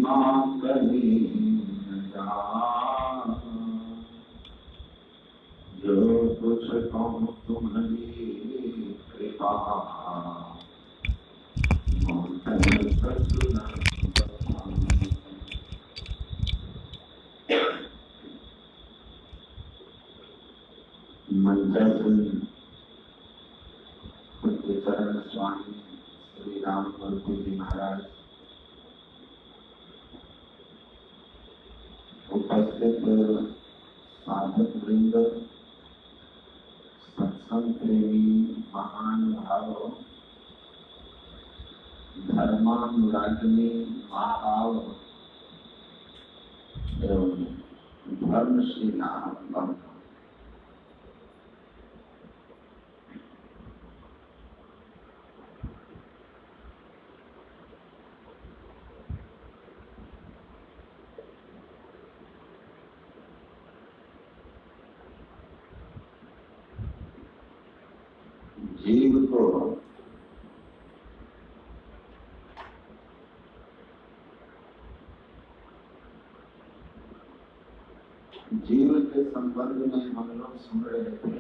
महिमा कहीं न जान, जो कुछ कहूँ तुम्हारी कृपा, मोहन ससुर मंजन चरण स्वामी श्री राम मूर्ति जी महाराज, उपस्थित साधक वृंद, सत्संग प्रेमी महान भाव, धर्मानुरागिनी माताओं एवं धर्मशीला भक्त, जीव को जीव के संबंध में हम लोग सुन रहे थे।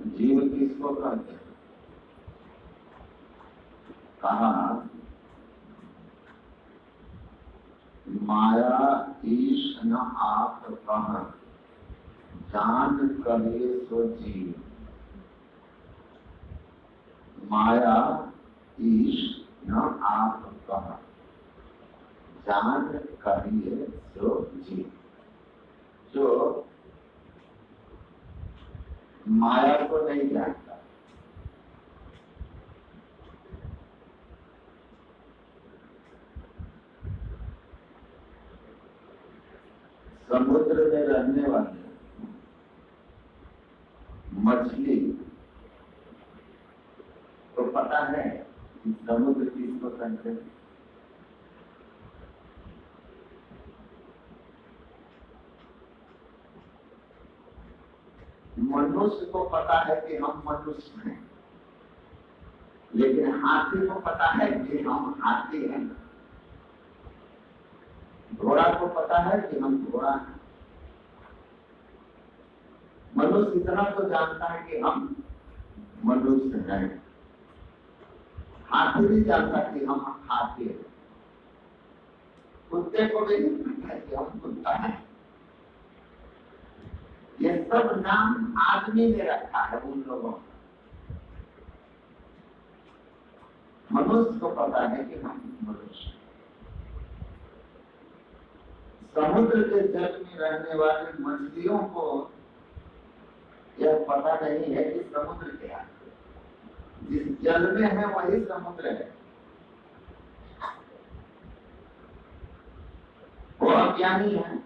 जीव किसको कहते हैं? कहा माया ईश न आप कह, जान कहे सो जीव। माया ईश न आप कह, जान कहिए सो जीव। जो माया को नहीं जानता, समुद्र में रहने वाले मछली तो पता है कि समुद्र किसको कहते हैं। मनुष्य को पता है कि हम मनुष्य हैं, लेकिन हाथी को पता है कि हम हाथी हैं। घोड़ा को पता है कि हम घोड़ा हैं। मनुष्य इतना तो जानता है कि हम मनुष्य हैं। हाथी भी जानता कि हम हाथी हैं। कुत्ते को भी पता है कि हम कुत्ता हैं। ये सब नाम आदमी ने रखा है उन लोगों को। मनुष्य को पता है कि हम मनुष्य। समुद्र के जल में रहने वाले मछलियों को यह पता नहीं है कि समुद्र क्या है। जिस जल में है वही समुद्र है। वो अज्ञानी है।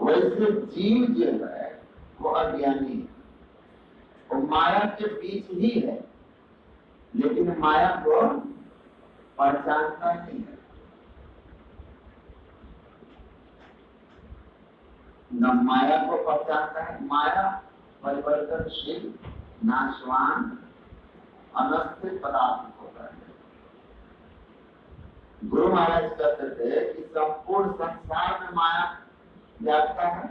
वैसे जीव जो है वो अज्ञानी है। वो माया के बीच ही है, लेकिन माया को पहचानता नहीं है। न माया को पहचानता है। माया परिवर्तनशील, नाशवान, अनस्थिर पदार्थ होता है। गुरु महाराज कहते थे कि संपूर्ण संसार में माया व्याप्ता है।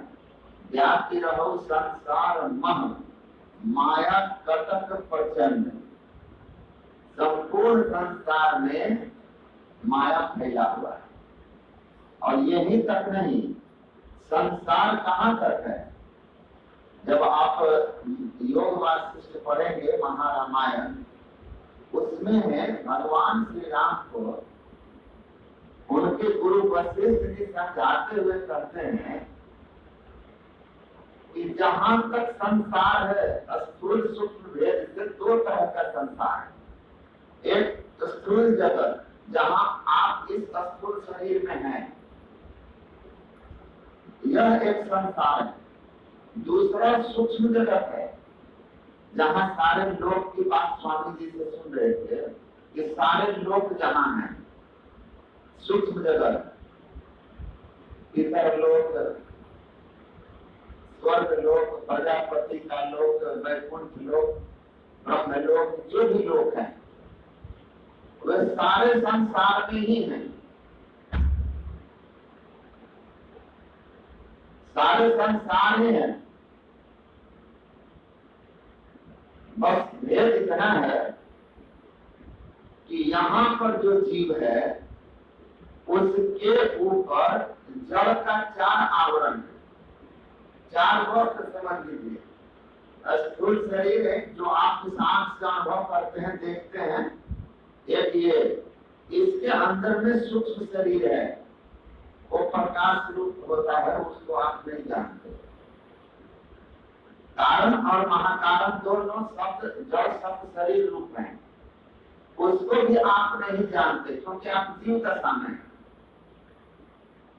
व्याप्ति रहो संसार मह, माया कटक प्रचंड। संपूर्ण संसार में माया फैला हुआ है। और यही तक नहीं, संसार कहाँ तक है? जब आप योग वासिष्ठ पढ़ेंगे महारामायण, उसमें है भगवान श्री राम को उनके गुरु वशिष्ठ जी समझाते हुए कहते हैं कि जहां तक संसार है, स्थूल सूक्ष्म भेद से दो तरह का संसार है। एक स्थूल जगत जहां आप इस स्थूल शरीर में हैं, यह एक संसार है। दूसरा सूक्ष्म जगत है, जहां सारे लोग की बात स्वामी जी से सुन रहे थे कि सारे लोग जहां हैं। सूक्ष्म जगत, पितर लोक, स्वर्ग लोक, प्रजापति का लोक, वैकुंठ लोक, ब्रह्मलोक जो भी लोग हैं वे सारे संसार में ही हैं, सारे संसार में हैं। बस भेद इतना है कि यहाँ पर जो जीव है उसके ऊपर जड़ का 4 आवरण है, 4 वक्त समझ लीजिए। स्थूल शरीर है जो आप इस आंख से अनुभव करते हैं, देखते हैं, एक ये, इसके अंदर में सूक्ष्म शरीर है, वो प्रकाश रूप होता है, उसको आप नहीं जानते। कारण और महाकारण दोनों शब्द जड़ शब्द शरीर रूप हैं, उसको भी आप नहीं जानते क्योंकि आप जीव दशा में हैं।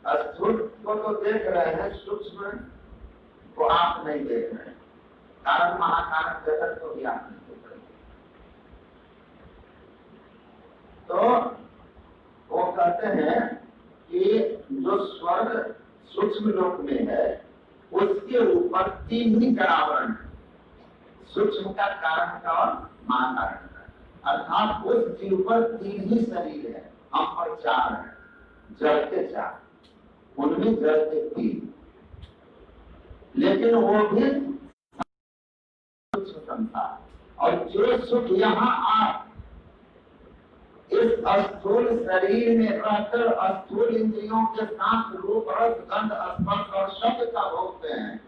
स्थूल को तो देख रहे हैं, सूक्ष्म को आप नहीं देख रहे, कारण महाकारण जगत को भी आप नहीं देख रहे। तो वो कहते हैं कि जो स्वर्ग सूक्ष्म लोक में है उसके ऊपर 3 ही आवरण है, सूक्ष्म का, कारण का और महाकारण का। अर्थात उस जीव पर 3 ही शरीर है, हम पर 4 है, जड़ के 4, उनमें जड़ के 3, लेकिन वो भी सूक्ष्म संसार। और जो सुख यहाँ आप इस स्थूल शरीर में रहकर स्थूल इंद्रियों के साथ रूप, रस, गंध, स्पर्श और शब्द का भोगते हैं,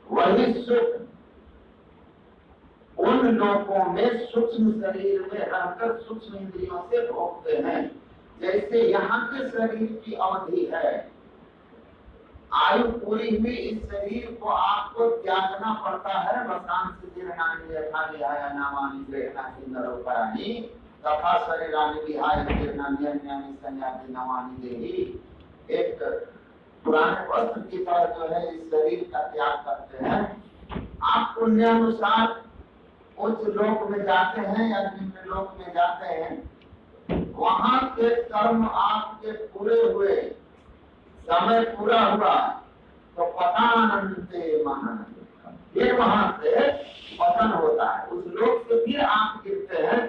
वही सुख उन लोगों में सूक्ष्म शरीर में रहकर सूक्ष्म इंद्रियों से भोगते हैं। जैसे यहाँ के शरीर की अवधि है, आयु पूरी हुई, इस शरीर को आपको त्यागना पड़ता है। वसांस जीर्णानि यथा विहाय नामानि गृह्णाति नरोपराणि तथा शरीरानि विहाय जीर्णानि अन्यानि संयाति नवानि देहि। एक पुराने वस्त्र की तरह जो है इस शरीर का त्याग करते हैं। आप पुण्यानुसार उच्च लोक में जाते हैं या निम्न लोक में जाते हैं, वहां के कर्म आपके पूरे हुए, समय पूरा हुआ तो पतानंते महान, फिर वहां से पतन होता है, उस लोक से फिर आप गिरते हैं,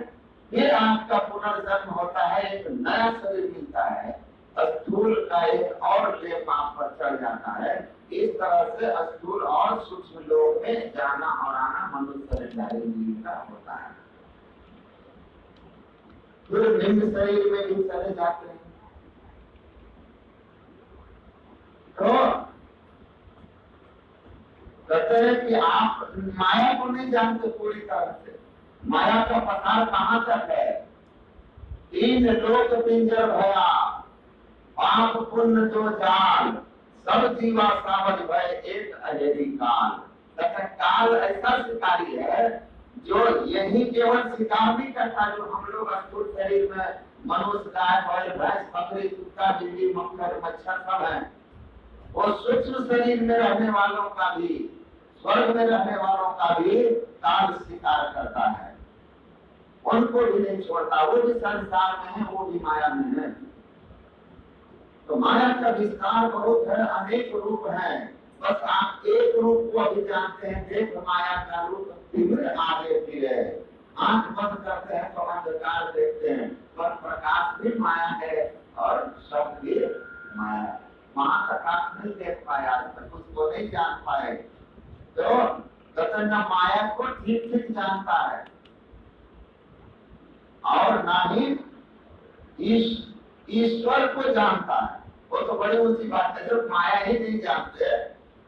फिर आपका पुनर्जन्म होता है, एक नया शरीर मिलता है, स्थूल का एक और लेप आप पर चढ़ जाता है। इस तरह से स्थूल और सूक्ष्म लोक में जाना और आना मनुष्य शरीरधारी जीव का होता है। फिर निम्न शरीर में भी चले जाते हैं। तो कहते हैं कि आप माया को नहीं जानते पूरी तरह से, माया का पसार कहाँ तक है। 3 लोक पिंजर भया, पाप पुण्य जो जाल, सब जीवा सावध भय एक अहेरी काल। तथा काल ऐसा शिकारी है जो यही केवल शिकार नहीं करता, जो हम लोग स्थूल शरीर में मनुष्य, गाय, बैल, भैंस, बकरी, कुत्ता, बिल्ली, मक्खर, मच्छर सब है, वो सूक्ष्म शरीर में रहने वालों का भी, स्वर्ग में रहने वालों का भी काल शिकार करता है, उनको भी नहीं छोड़ता। वो भी संसार में है, वो भी माया में है। तो माया का विस्तार बहुत है, अनेक रूप है, बस आप एक रूप को अभी जानते हैं। देख माया का रूप तीव्र आगे फिरे, आंख बंद करते हैं तो अंधकार देखते हैं, पर प्रकाश भी माया है और शब्द भी माया है। वहां तक आप नहीं देख पाए, आज तक उसको नहीं जान पाए, तो न माया को ठीक ठीक जानता है और ना ही ईश्वर को जानता है। वो तो बड़ी ऊंची बात है। जब माया ही नहीं जानते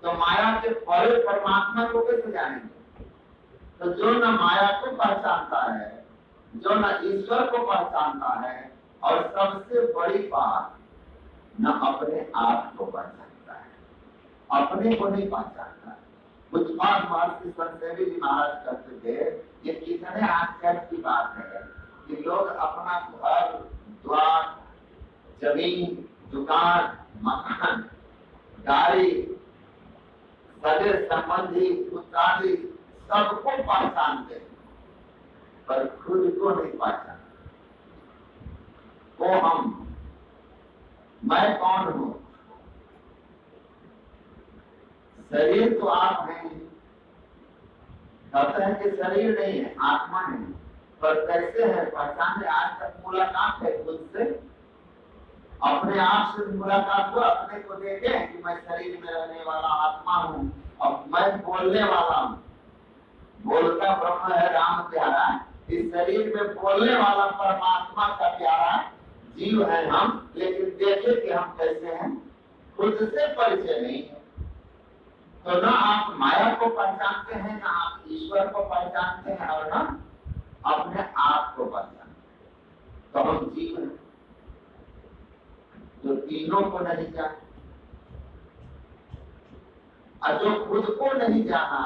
तो माया के परे परमात्मा को कैसे जानेंगे। तो जो न माया को पहचानता है, जो न ईश्वर को पहचानता है, और सबसे बड़ी बात न अपने आप को पहचानता है, अपने को नहीं पहचानता है। कुछ बात महर्षि संतदेवी जी महाराज करते थे, ये कितने आश्चर्य की बात है कि लोग अपना घर द्वार, जमीन, दुकान, मकान, गाड़ी, सगे संबंधी, पुत्रादि सबको पहचानते हैं, पर खुद को नहीं पहचानते। वो हम, मैं कौन हूं। शरीर तो आप हैं, कहते हैं कि शरीर नहीं है, आत्मा नहीं, पर कैसे है पहचान है? आज तक मुलाकात है खुद से, अपने आप से मुलाकात हुआ, अपने को देखे कि मैं शरीर में रहने वाला आत्मा हूँ, अब मैं बोलने वाला हूँ, बोलता ब्रह्म है राम प्यारा, इस शरीर में बोलने वाला परमात्मा का प्यारा जीव है हम, लेकिन देखे कि हम कैसे हैं, खुद से परिचय नहीं है। तो ना आप माया को पहचानते हैं, ना आप ईश्वर को पहचानते हैं, और ना अपने आप को पहचानते। तो हम जीव हैं जो तीनों को नहीं जानते, और जो खुद को नहीं जाना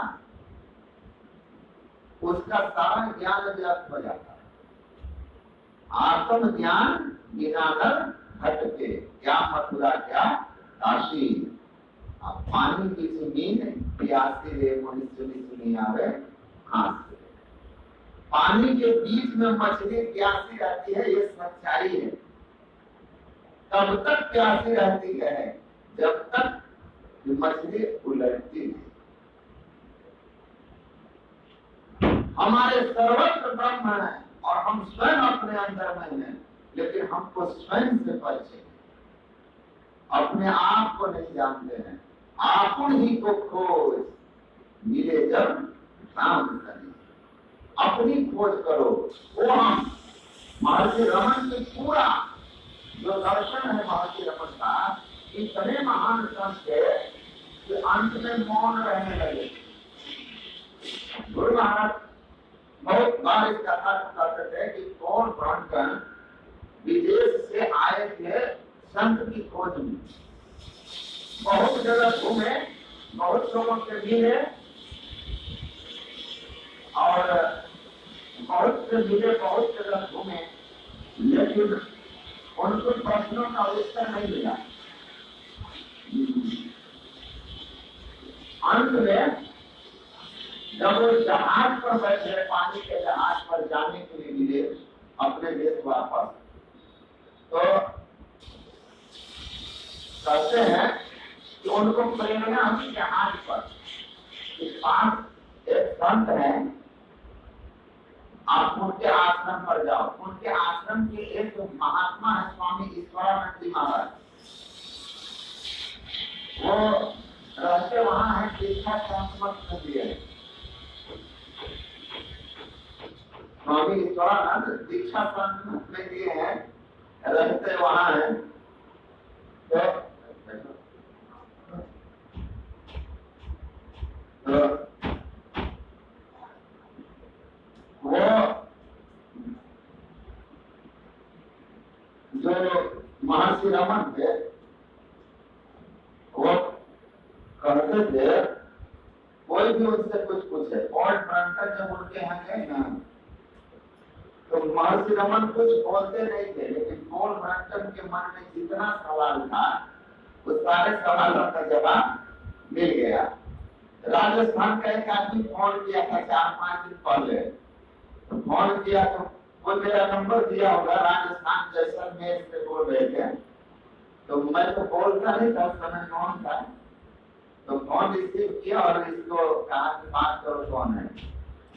उसका सारा ज्ञान व्यर्थ हो जाता है। आत्म ज्ञान बिना नर भटके, क्या मथुरा क्या काशी। पानी की जमीन प्यासी रे मोहि सुनी सुनी आवे हाथ से। पानी के बीच में मछली प्यासी रहती है, ये सच्चाई है। तब तक प्यासी रहती है जब तक मछली उलटती है। हमारे सर्वत्र ब्रह्म है और हम स्वयं अपने अंदर में हैं, लेकिन हमको स्वयं से परिचय, अपने आप को नहीं जानते हैं। आपन ही को खोज मिले जब राम करी, अपनी खोज करो। वो हम महर्षि रमन की पूरा जो दर्शन है महर्षि रमन का, इतने महान संत है कि अंत में मौन रहने लगे। गुरु महाराज बहुत बार इस कथा करते थे कि कौन ब्राह्मण विदेश से आए थे संत की खोज में, बहुत जगह घूमे, बहुत लोगों से मिले और बहुत से मिले, बहुत जगह घूमे, लेकिन उनको प्रश्नों का उत्तर नहीं मिला। अंत में जब वो जहाज पर बैठे, पानी के जहाज पर जाने के लिए मिले अपने देश वापस, तो कहते हैं कि उनको प्रेरणा हुई जहाज पर। इस पास एक संत है, आप उनके आश्रम पर जाओ। उनके आश्रम के एक महात्मा है स्वामी ईश्वरानंद जी महाराज, वो रहते वहां है, दीक्षा संस्मत दिए। स्वामी ईश्वरानंद दीक्षा संस्मत में दिए हैं, रहते वहां है। तो वो जो महर्षि रमन थे वो कहते थे कोई भी उनसे कुछ पूछे, और ब्राह्मण जब उनके यहाँ गए ना तो महर्षि रमन कुछ बोलते नहीं थे, लेकिन पॉल ब्राह्मण के मन में जितना सवाल था उस सारे सवालों का जवाब मिल गया। राजस्थान का एक आदमी फोन किया था 4-5 दिन पहले, तो फोन किया तो वो मेरा नंबर दिया होगा, राजस्थान जैसलमेर से बोल रहे थे। तो मैं तो बोलता नहीं था, उस समय कौन था, तो फोन रिसीव किया और इसको कहा कि बात करो कौन है।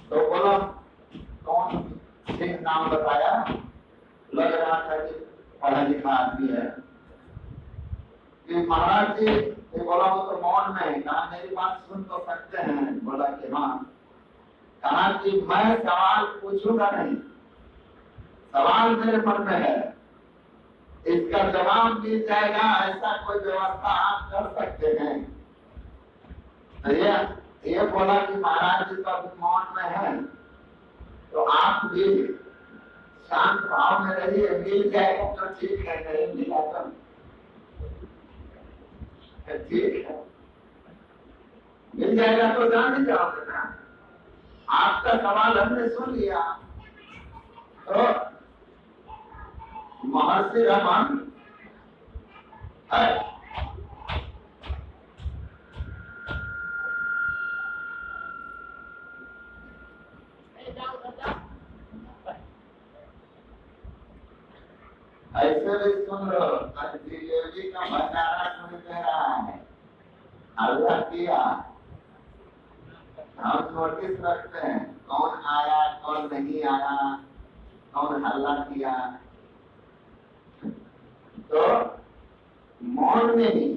तो बोला कौन सिंह नाम बताया, लग रहा था कि पढ़ा लिखा आदमी है। कि महाराज जी, बोला वो तो मौन में है। कहा मेरी बात सुन तो सकते हैं? बोला कि हाँ। कहा कि मैं सवाल पूछूंगा नहीं, सवाल मेरे मन में है, इसका जवाब मिल जाएगा, ऐसा कोई व्यवस्था आप कर सकते हैं? तो ये बोला कि महाराज जी तो अभी मौन में है, तो आप भी शांत भाव में रहिए, मिल जाएगा तो ठीक है, नहीं मिला तो ठीक है, मिल जाएगा तो जान जाओगे ना। आपका सवाल हमने सुन लिया। तो महर्षि रमन ऐसे भी सुन लो, जी का भंडारा सुन दे रहा है, अल्लाह किया हम नोटिस रखते हैं कौन आया कौन नहीं आया, कौन हल्ला किया। तो मौन में ही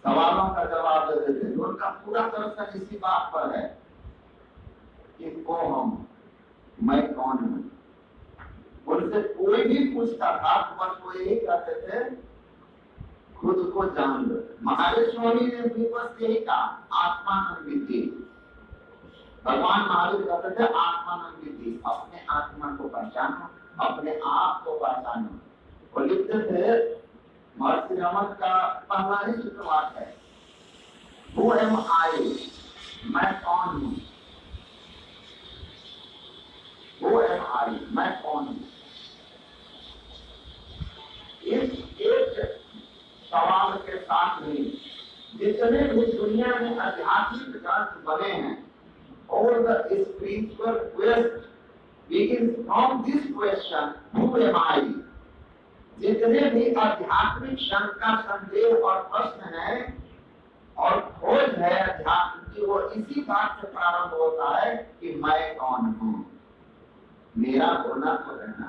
सवालों का जवाब दे देते। उनका पूरा दर्शन इसी बात पर है कि कौन मैं कौन हूं। उनसे कोई भी पूछता था बस वो यही कहते थे खुद को जान लो। महावीर स्वामी ने भी बस यही कहा आत्मानंदिति। भगवान महावीर कहते थे आत्मानंदिति, अपने आत्मा को पहचानो, अपने आप को पहचानो। वो लिखते थे महर्षि रमन का पहला ही सूत्रवाद है, Who am I? मैं कौन हूं? Who am I? मैं कौन हूं? इस एक सवाल के साथ ही जितने भी दुनिया में आध्यात्मिक ग्रंथ बने हैं, all the spiritual quest begins from this question, Who am I? जितने भी आध्यात्मिक शंका संदेह और प्रश्न है और खोज है अध्यात्म की, वो इसी बात से प्रारंभ होता है कि मैं कौन हूं, मेरा होना तो रहना,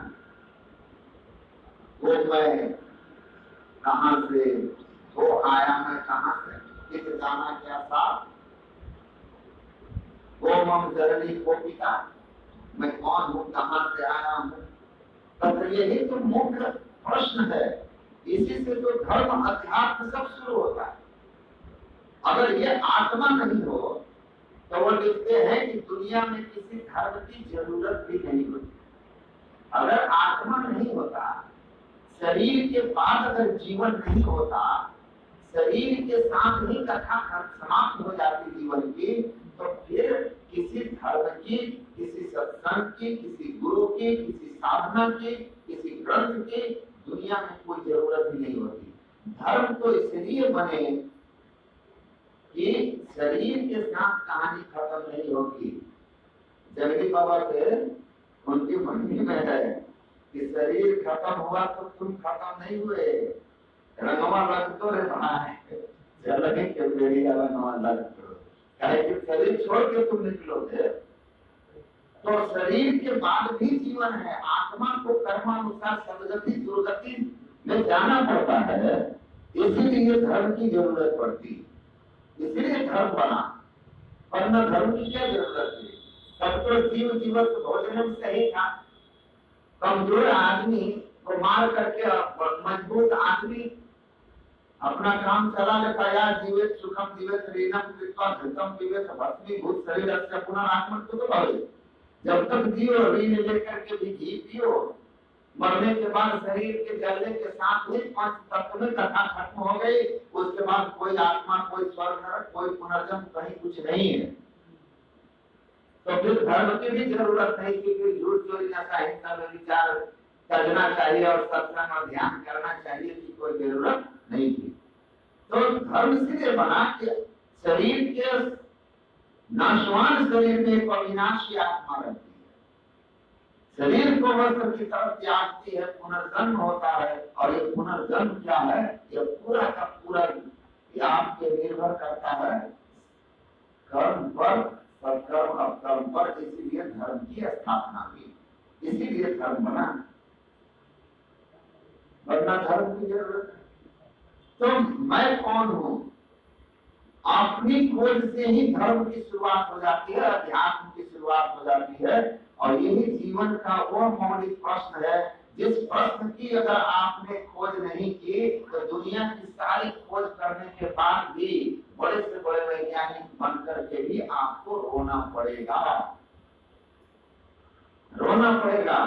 वो मैं कहां से, वो आया मैं कहां से, किस जाना क्या था, वो मम जननी को पिता, मैं कौन हूं, कहां से आया हूं। तो यही तो मुख्य प्रश्न है। इसी से तो धर्म अध्यात्म सब शुरू होता है। अगर ये आत्मा नहीं हो तो वो लिखते हैं कि दुनिया में किसी धर्म की जरूरत भी नहीं होती। अगर आत्मा नहीं होता, शरीर के बाद अगर जीवन नहीं होता, शरीर के साथ ही कथा समाप्त हो जाती जीवन की, तो फिर किसी धर्म की, किसी सत्संग की, किसी गुरु की, किसी साधना की, किसी ग्रंथ की दुनिया में कोई जरूरत ही नहीं होती। धर्म तो इसलिए बने कि शरीर के साथ कहानी खत्म नहीं होगी। जगदी बाबा के उनकी मंडी में है कि शरीर खत्म हुआ तो तुम खत्म नहीं हुए, रंगवा लग तो रे भाई, जलने के बेड़िया रंगवा लग तो, कहे कि शरीर छोड़ के तुम निकलोगे तो शरीर के बाद भी जीवन है। आत्मा को कर्मानुसार सदगति दुर्गति में जाना पड़ता है, इसीलिए धर्म की जरूरत पड़ती, इसीलिए धर्म बना, वरना धर्म की क्या जरूरत थी। तब तो जीव जीवत भोजन सही था। कमजोर आदमी को मार करके मजबूत आदमी अपना काम चला लेता। या जीवित सुखम जीवित रीनम कृत्वा धृतम जीवित भस्मीभूत शरीर से पुनरात्मन तो भावे। जब तक जियो ऋण लेकर के भी घी पियो, मरने के बाद शरीर के जलने के साथ ही पांच तत्व में कथा खत्म हो गई। उसके बाद कोई आत्मा, कोई स्वर्ग नरक, कोई पुनर्जन्म कहीं कुछ नहीं है। तो फिर धर्म की भी जरूरत नहीं कि फिर झूठ चोरी जैसा हिंसा में विचार करना चाहिए और सत्संग और ध्यान करना चाहिए की कोई जरूरत नहीं थी। तो धर्म इसलिए बना कि शरीर के नाशवान शरीर में एक अविनाशी आत्मा रहती है। शरीर को वस्त्र की तरफ त्यागती है, पुनर्जन्म होता है। और ये पुनर्जन्म क्या है, ये पूरा का पूरा आपके निर्भर करता है कर्म पर, सत्कर्म और कर्म पर। इसीलिए धर्म की स्थापना हुई, इसीलिए धर्म बना, वरना धर्म की जरूरत है। तो मैं कौन हूं, अपनी खोज से ही धर्म की शुरुआत हो जाती है, अध्यात्म की शुरुआत हो जाती है। और यही जीवन का वो मौलिक प्रश्न है जिस प्रश्न की अगर आपने खोज नहीं की तो दुनिया की सारी खोज करने के बाद भी बड़े से बड़े वैज्ञानिक बनकर के भी आपको रोना पड़ेगा, रोना पड़ेगा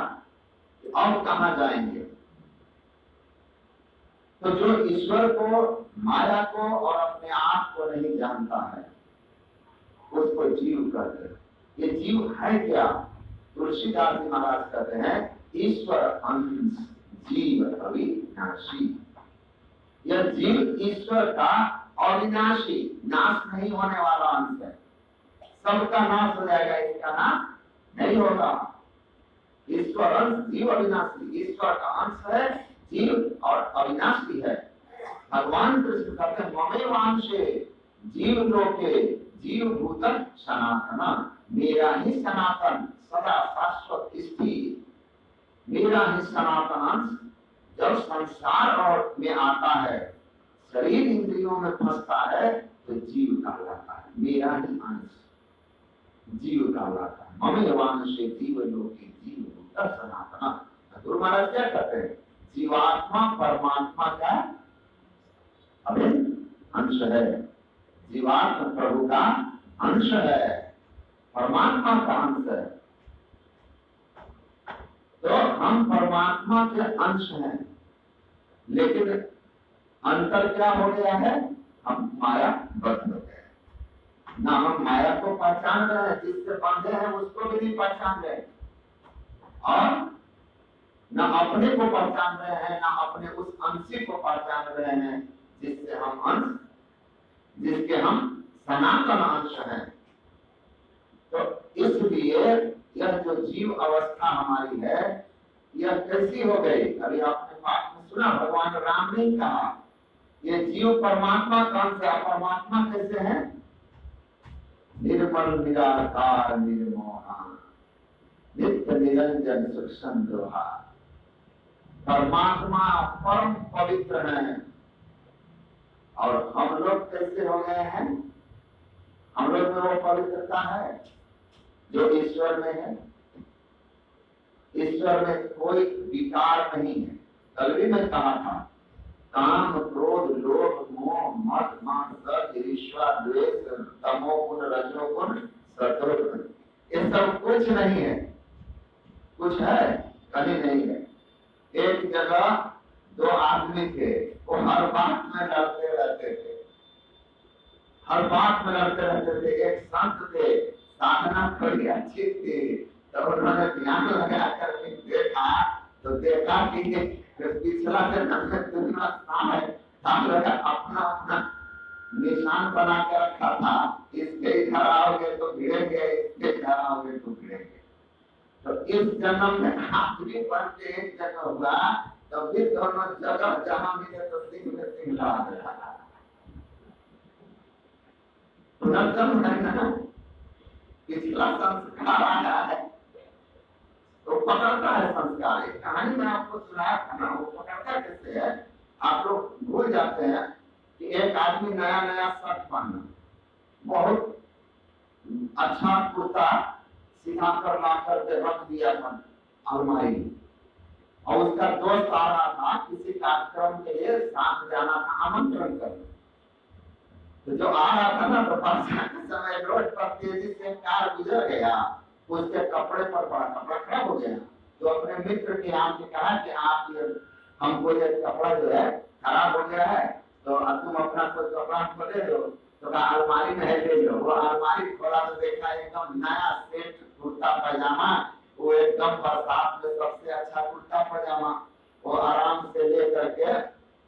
कि अब कहां जाएंगे। तो जो ईश्वर को, माया को और अपने आप को नहीं जानता है उसको जीव कहते हैं। ये जीव है क्या? तुलसीदास जी महाराज कहते हैं ईश्वर अंश जीव अविनाशी। यह जीव ईश्वर का अविनाशी, नाश नहीं होने वाला अंश है। सबका नाश हो जाएगा, इसका नाश नहीं होगा। ईश्वर अंश जीव अविनाशी, ईश्वर का अंश है, जीव और अविनाशी है। भगवान कृष्ण कहते हैं ममेवांशे जीव लोके जीव भूत सनातन, मेरा ही सनातन सदा शाश्वत स्थिर, मेरा ही सनातन अंश जब संसार और में आता है, शरीर इंद्रियों में फंसता है, तो जीव कहलाता है। मेरा ही अंश जीव कहलाता है। ममेवान से जीव लोके जीव भूत सनातन। गुरु महाराज क्या कहते हैं? जीवात्मा परमात्मा का अभिन्न अंश है, जीवात्मा प्रभु का अंश है, परमात्मा का अंश है। तो हम परमात्मा के अंश हैं, लेकिन अंतर क्या हो गया है? हम माया बद्ध हो गए। ना हम माया को पहचान रहे हैं, जिससे बांधे हैं उसको भी नहीं पहचान रहे, और ना अपने को पहचान रहे हैं, ना अपने उस अंश को पहचान रहे हैं जिससे हम अंश, जिसके हम सनातन अंश हैं। तो इसलिए यह जो जीव अवस्था हमारी है, यह कैसी हो गई? अभी आपने पाठ में सुना, भगवान राम ने कहा ये जीव परमात्मा का अंश है। परमात्मा कैसे है? निर्मल निराकार निर्मोहा नित्य निरंजन सुख संदोहा। परमात्मा परम पवित्र है, और हम लोग कैसे हो गए हैं? हम लोग में वो पवित्रता है जो ईश्वर में है। ईश्वर में कोई विकार नहीं है। कल भी मैं कहा था, काम क्रोध लोभ मोह मद मात्सर्य ईर्ष्या द्वेष तमोगुण रजोगुण सत्वगुण, ये सब कुछ नहीं है। कुछ है? कहीं नहीं है। एक जगह दो आदमी थे, वो हर बात में लड़ते रहते थे, हर बात में लड़ते रहते थे। एक संत थे, साधना थोड़ी अच्छी थी, तो उन्होंने ध्यान लगा करके देखा, तो देखा कि पिछला जन्म में दुनिया है, अपना अपना निशान बना के रखा था। इसके इधर आओगे तो भिड़ेंगे, इसके इधर आओगे तो भिड़ेंगे। तो इस जन्म में आदमी बन के एक जगह हुआ, तो भी दोनों जगह जहां मिले तो सिंह में सिंह लड़ा दिया। पुनर्जन्म है ना, पिछला संस्कार आया है तो पकड़ता है संस्कार। एक कहानी में आपको सुनाया था ना, वो पकड़ता कैसे है? आप लोग भूल जाते हैं कि एक आदमी नया नया शर्ट पहना, बहुत अच्छा कुर्ता सीधा कर ला करके रख दिया था अलमारी में, और उसका दोस्त आ रहा था किसी कार्यक्रम के लिए साथ जाना था, आमंत्रण करने। तो जो आ रहा था ना, तो बरसात के समय रोड पर तेजी से कार गुजर गया, उसके कपड़े पर बड़ा कपड़ा खराब हो गया। तो अपने मित्र के यहाँ से कहा कि आप ये हमको ये कपड़ा जो है खराब हो गया है, तो तुम अपना कोई कपड़ा हमको दे दो। तो कहा अलमारी में है, ले लो। वो अलमारी खोला तो देखा एकदम नया सेट कुर्ता पैजामा, वो एकदम बरसात में सबसे अच्छा कुर्ता पैजामा, वो आराम से ले करके,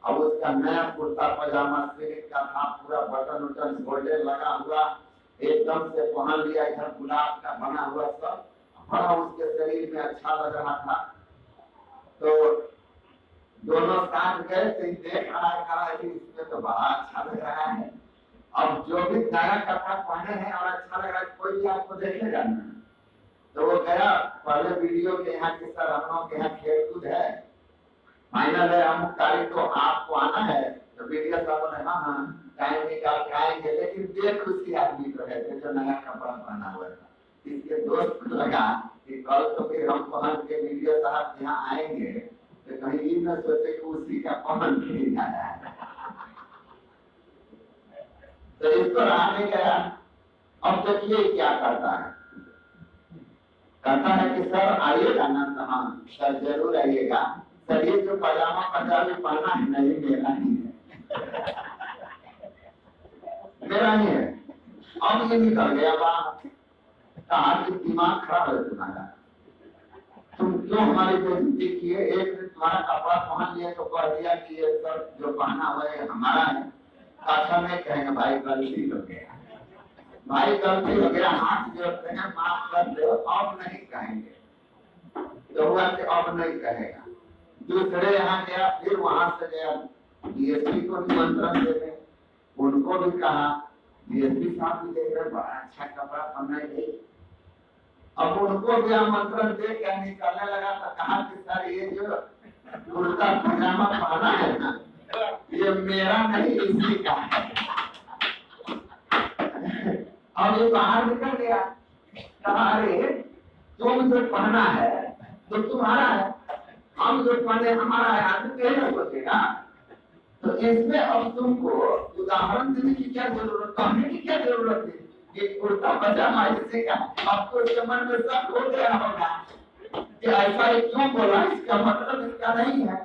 अब उसका नया कुर्ता पैजामा सिल्क का था, पूरा बटन उटन गोल्डन लगा हुआ, एकदम से पहन लिया, इधर गुलाब का बना हुआ सब, बड़ा उसके शरीर में अच्छा लग रहा था। तो दोनों साथ गए, तो देख रहा है कि इसमें तो बड़ा अच्छा लग रहा है। अब जो भी नया कपड़ा पहने हैं और अच्छा लग रहा है, कोई भी आपको देखेगा ना। तो वो गया, पहले वीडियो के यहाँ के सर हम लोग के यहाँ खेल कूद है, फाइनल है, अमुक तारीख को आपको आना है। तो वीडियो साहब ने हाँ टाइम निकाल के आएंगे, लेकिन देख उसी आदमी को है जो नया कपड़ा पहना हुआ था। इसके दोस्त को लगा कि कल तो फिर हम पहन के वीडियो साहब यहाँ आएंगे, तो कहीं ये न सोचे कि उसी का पहन के ही आया है। तो इसको रहने गया। अब देखिए क्या करता है, कहता है कि सर आइएगा ना? तो हाँ सर जरूर आइएगा। सर ये जो पजामा पंजाबी पहना है नहीं, मेरा ही है, मेरा ही है। अब ये निकल गया बात, कहा कि दिमाग खराब है तुम्हारा, तुम क्यों हमारी बेइज्जती किए? एक दिन तुम्हारा कपड़ा पहन लिए तो कह दिया कि ये सर जो पहना हुआ है हमारा है। अच्छा नहीं कहेंगे भाई गलती हो गया, भाई गलती हो गया, हाथ जोड़ते हैं, माफ कर दो, अब नहीं कहेंगे। तो हुआ कि अब नहीं कहेगा। दूसरे यहाँ गया, फिर वहां से गया डीएसपी को निमंत्रण देने, उनको भी कहा डीएसपी साहब भी देख रहे, बड़ा अच्छा कपड़ा पहना है। अब उनको भी आमंत्रण दे के निकलने लगा तो कहा कि सर ये जो कुर्ता पजामा पहना है ना, ये मेरा नहीं इसी का है। और ये बाहर निकल गया, कहा अरे तुम जो पहना है तो तुम्हारा है, हम जो पहने हमारा है, आदमी कहना सोचेगा। तो इसमें अब तुमको उदाहरण देने की क्या जरूरत, कहने की क्या जरूरत है? ये कुर्ता पजामा इससे का, आपको इसके मन में शक हो गया होगा कि ऐसा ही क्यों बोला, इसका मतलब इसका नहीं है।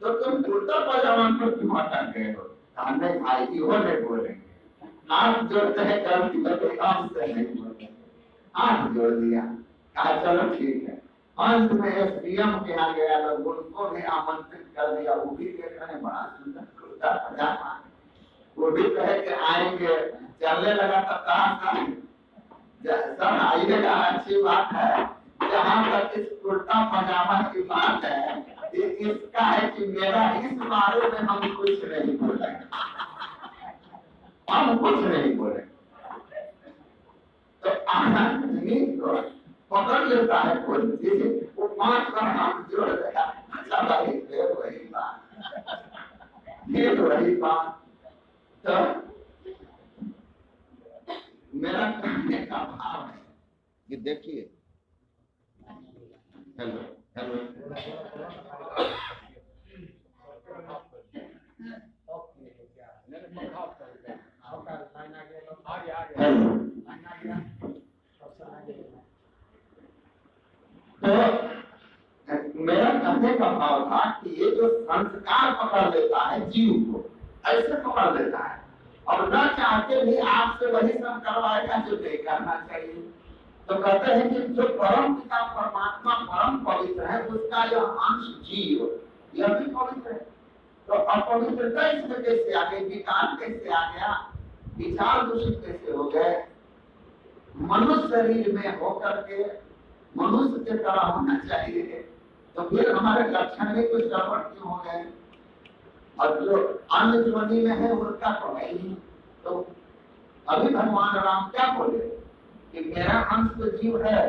तो तुम कुर्ता पजामा पर क्यों अटक गए हो? हमने भाई की हो नहीं बोलेंगे, हाथ जोड़ते हैं गलती करके, आपसे नहीं बोलेंगे। हाथ जोड़ दिया, कहा चलो ठीक है। अंत में एसडीएम के यहाँ गया, लोग उनको भी आमंत्रित कर दिया। वो भी देख रहे हैं बड़ा सुंदर कुर्ता पजामा, वो भी कहे कि आएंगे। चलने लगा तो कहा सर आइएगा, अच्छी बात है। जहाँ तक इस कुर्ता पजामा की बात है, इसका है कि मेरा इस बारे में हम कुछ नहीं बोलेंगे, हम कुछ नहीं बोले। तो आदमी को पकड़ लेता है कोई चीज, वो 5 बार हाथ जोड़ देगा, अच्छा भाई फिर वही बात, फिर वही बात। तो मेरा कहने का भाव है कि देखिए, हेलो हेलो तो मेरा कहने का भाव था कि ये जो संस्कार पकड़ लेता है जीव को, ऐसे पकड़ लेता है, और न चाहते भी आपसे वही सब करवाएगा जो नहीं करना चाहिए। तो कहते हैं कि जो परम पिता परमात्मा परम पवित्र है, उसका यह अंश जीव यह भी पवित्र है। तो अपवित्रता इसमें कैसे आ गई, विकार कैसे आ गया, विचार दूषित कैसे हो गए? मनुष्य शरीर में होकर के मनुष्य के तरह होना चाहिए, तो फिर हमारे लक्षण में कुछ गड़बड़ क्यों हो गए? और जो अन्य जोनी में है उनका तो है ही। तो अभी भगवान राम क्या बोले कि मेरा अंश तो जीव है,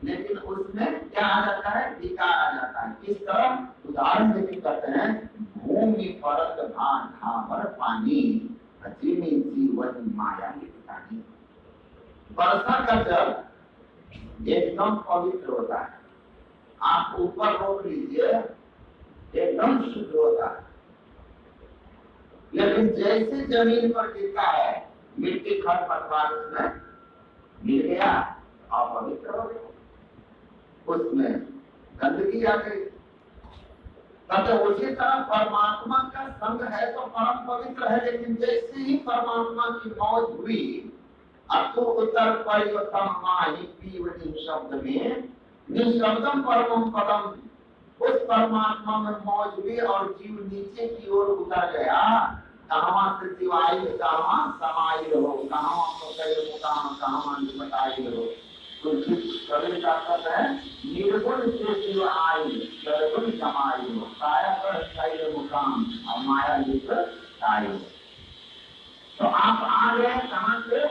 लेकिन उसमें क्या आ जाता है, विकार आ जाता है। किस तरह? उदाहरण देके कहते हैं, भूमि परत भान धावर पानी, अजीमी जीवन माया निकानी। वर्षा का जल एकदम पवित्र होता है, आप ऊपर रोक लीजिए एकदम शुद्ध होता है, लेकिन जैसे जमीन पर गिरता है मिट्टी खरपतवार उसमें गिर गया, अपवित्र हो गया, उसमें गंदगी आ गई। तो उसी तरह परमात्मा का संग है तो परम पवित्र है, लेकिन जैसे ही परमात्मा की मौज हुई, अब तो उत्तर परिवर्तन माही पीवनी शब्द में निशब्दम परमम पदम, उस परमात्मा में मौज हुई और जीव नीचे की ओर उतर गया। कहाँ से दिवाई, कहाँ समाई रहो, कहाँ पकड़े मुकाम, कहाँ निपटाई रहो। तो कवि का कहता है, निर्गुण से जीव आई निर्गुण जमाई हो, काया कर सही मुकाम और माया युक्त आई हो। तो आप आ गए कहाँ से?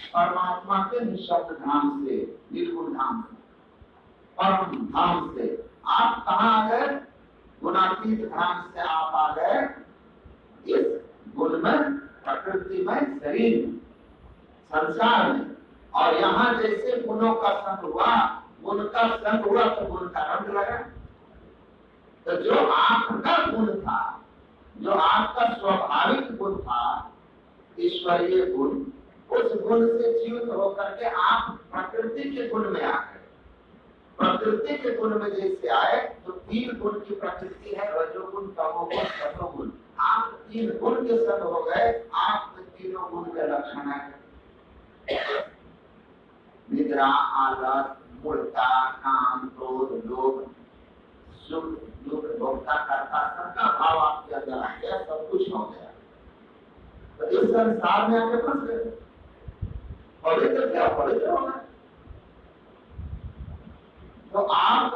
परमात्मा के निशब्द धाम से, निर्गुण धाम से, परम धाम से। आप कहाँ आ गए? गुणातीत धाम से आप आ गए इस गुण में, प्रकृति में, शरीर में, संसार में। और यहाँ जैसे गुणों का संग हुआ, गुण का संग हुआ तो गुण का रंग लगा। तो जो आपका गुण था, जो आपका स्वाभाविक गुण था, ईश्वरीय गुण, उस गुण से जीवित होकर के आप प्रकृति के गुण में आ गए। प्रकृति के गुण में जैसे आए तो 3 गुण की प्रकृति है, रजोगुण, तमोगुण, सतोगुण। आप 3 गुण के संग हो गए, आप में तीनों गुण के लक्षण है। निद्रा, आलस, मूर्खता, काम, क्रोध, लोभ, सुख दुख, भोक्ता करता, सबका भाव आपके अंदर आ गया, सब कुछ हो गया। तो इस संसार में आके फंस गए। पवित्र क्या पवित्र होगा? तो आप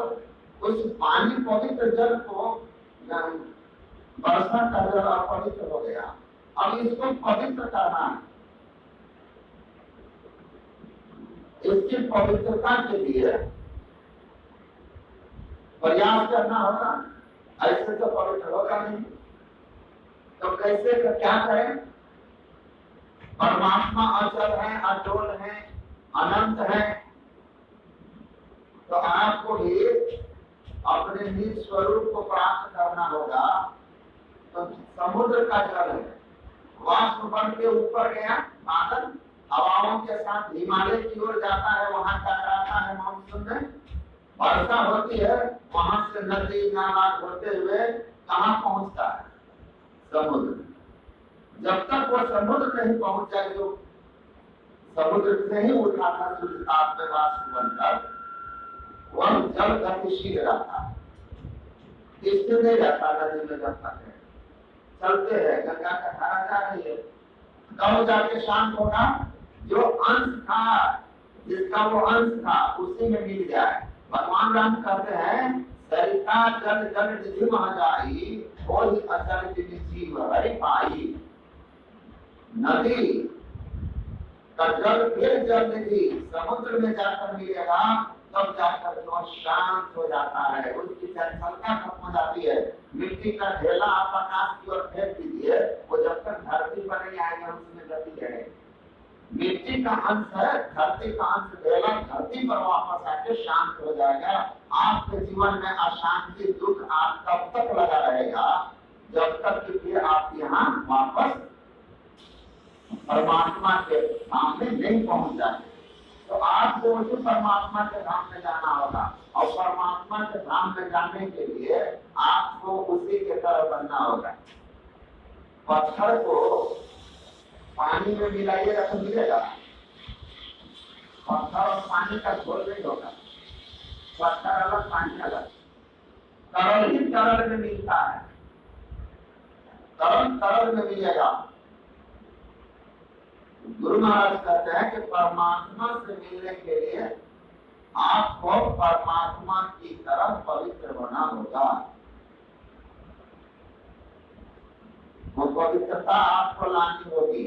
उस पानी पवित्र जल को, वर्षा का जल अपवित्र हो गया, अब इसको पवित्र करना है। इसकी पवित्रता के लिए प्रयास करना होगा, ऐसे तो पवित्र होगा नहीं। तो कैसे क्या करें? परमात्मा अचल है, अटोल है, अनंत है, तो आपको भी अपने निज स्वरूप को प्राप्त करना होगा। तो समुद्र का जल है, वाष्प बन के ऊपर गया, बादल हवाओं के साथ हिमालय की ओर जाता है, वहां टकराता है, मानसून में वर्षा होती है, वहां से नदी नाला होते हुए कहाँ पहुंचता है? समुद्र। जब तक वो समुद्र नहीं पहुंच जाए, जो समुद्र से ही उठा था सूर्यताप में वाष्प बनकर, वह जल गतिशील रहता है, स्थिर नहीं रहता नदी में। जब तक है चलते हैं, गंगा का धारा जा रही है, कब जाके शांत होगा? जो अंश था, जिसका वो अंश था, उसी में मिल जाए। भगवान राम कहते हैं, सरिता जल जल निधि मह जाई, ओहि अचल जिनि जीव हरि पाई। नदी का जल फिर जल निधि समुद्र में जाकर मिलेगा, तब जाकर जो शांत हो जाता है, उसकी चंचलता खत्म हो जाती है। मिट्टी का ढेला आप आकाश की ओर फेंक दीजिए, वो जब तक धरती पर नहीं आएगा उसमें गति है। मिट्टी का अंश है, धरती का अंश ढेला धरती पर वापस आके शांत हो जाएगा। आपके जीवन में अशांति दुख आप तब तक लगा रहेगा जब तक कि फिर आप यहाँ वापस परमात्मा के सामने नहीं पहुंच जाते। तो आपको उसी परमात्मा के धाम में जाना होगा, और परमात्मा के धाम में जाने के लिए आपको उसी के तरह बनना होगा। पत्थर को पानी में मिलाइएगा तो मिलेगा, पत्थर और पानी का घोल नहीं होगा। पत्थर अलग, पानी अलग। तरल ही तरल में मिलता है, तरल तरल में मिलेगा। गुरु महाराज कहते हैं कि परमात्मा से मिलने के लिए आपको परमात्मा की तरफ पवित्र होना होगा। वो पवित्रता आपको लानी होगी,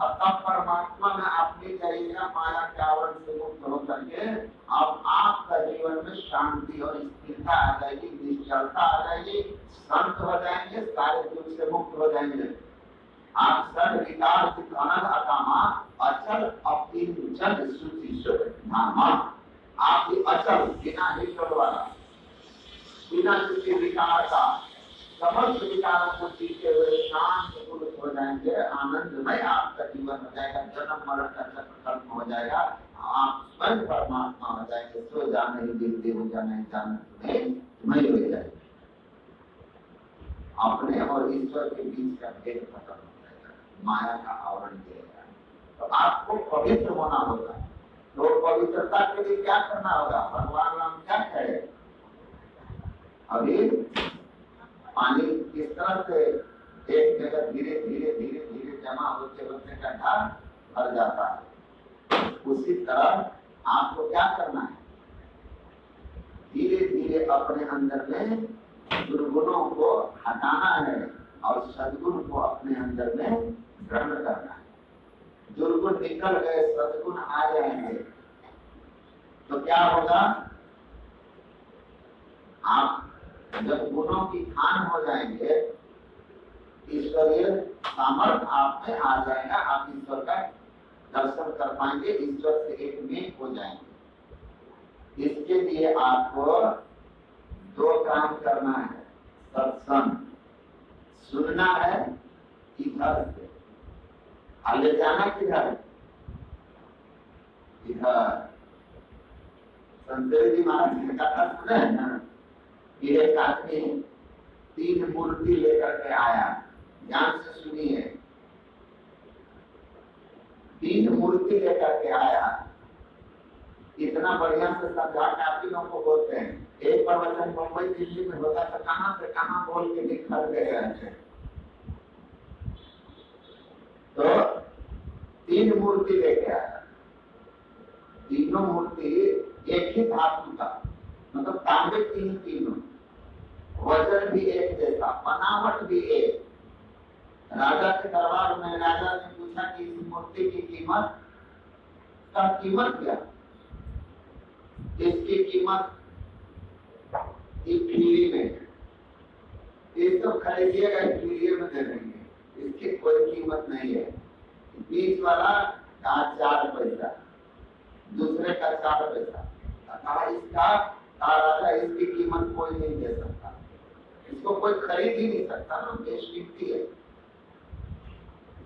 अब तब परमात्मा में अपनी शरीर माया के आवरण से मुक्त होकर के अब आपका जीवन में शांति और स्थिरता आ जाएगी, निश्चलता आ जाएगी, शांत हो जाएंगे, सारे दुख से मुक्त हो जाएंगे। आप सब विकार अनंत अकामा अचल अपनी जन सूची सुख धामा। आप ही अचल, बिना हिचक वाला, बिना किसी विकार का, समस्त विकारों को जीते हुए शांत पुरुष हो जाएंगे, आनंदमय आपका जीवन हो जाएगा, जन्म मरण का चक्र खत्म हो जाएगा, आप स्वयं परमात्मा हो जाएंगे। सो जाने ही दिखते हो जाने जाने तुम्हें हो जाएगा। अपने और ईश्वर के बीच का भेद खत्म हो जाएगा, माया का आवरण गिरेगा। तो आपको पवित्र होना होगा। तो पवित्रता के लिए क्या करना होगा? भगवान राम क्या कहे? अभी पानी किस तरह से एक जगह धीरे धीरे धीरे धीरे जमा होते होते गड्ढा भर जाता है, उसी तरह आपको क्या करना है? धीरे धीरे अपने अंदर में दुर्गुणों को हटाना है और सद्गुण को अपने अंदर में ग्रहण करना है। दुर्गुण निकल गए, सद्गुण आ जाएंगे तो क्या होगा? आप जब गुणों की खान हो जाएंगे, ईश्वरीय सामर्थ्य आप में आ जाएगा, आप ईश्वर का दर्शन कर पाएंगे, ईश्वर से एक में हो जाएंगे। इसके लिए आपको दो काम करना है। सत्संग सुनना है इधर से, और ले जाना किधर? इधर। संतरी जी महाराज ने कहा सुना है ना, एक आदमी 3 मूर्ति लेकर के आया। ध्यान से सुनिए, 3 मूर्ति लेकर के आया। इतना बढ़िया से समझा के आप लोगों को बोलते हैं। एक प्रवचन मुंबई दिल्ली में होता तो कहाँ से कहाँ बोल के निकल गए थे। तो 3 मूर्ति लेके आया। तीनों मूर्ति एक ही धातु का, मतलब तांबे तीनों, वजन भी एक जैसा, बनावट भी एक। राजा के दरबार में राजा ने पूछा कि इस मूर्ति की कीमत क्या? इसकी कीमत फ्री में, इसको खरीदिएगा फ्री में दे देंगे, इसकी कोई कीमत नहीं है। बीच वाला का 4 पैसा, दूसरे का 4 पैसा, इसका राजा इसकी कीमत कोई नहीं दे सकता, इसको कोई खरीद ही नहीं सकता ना, बेशकीमती है,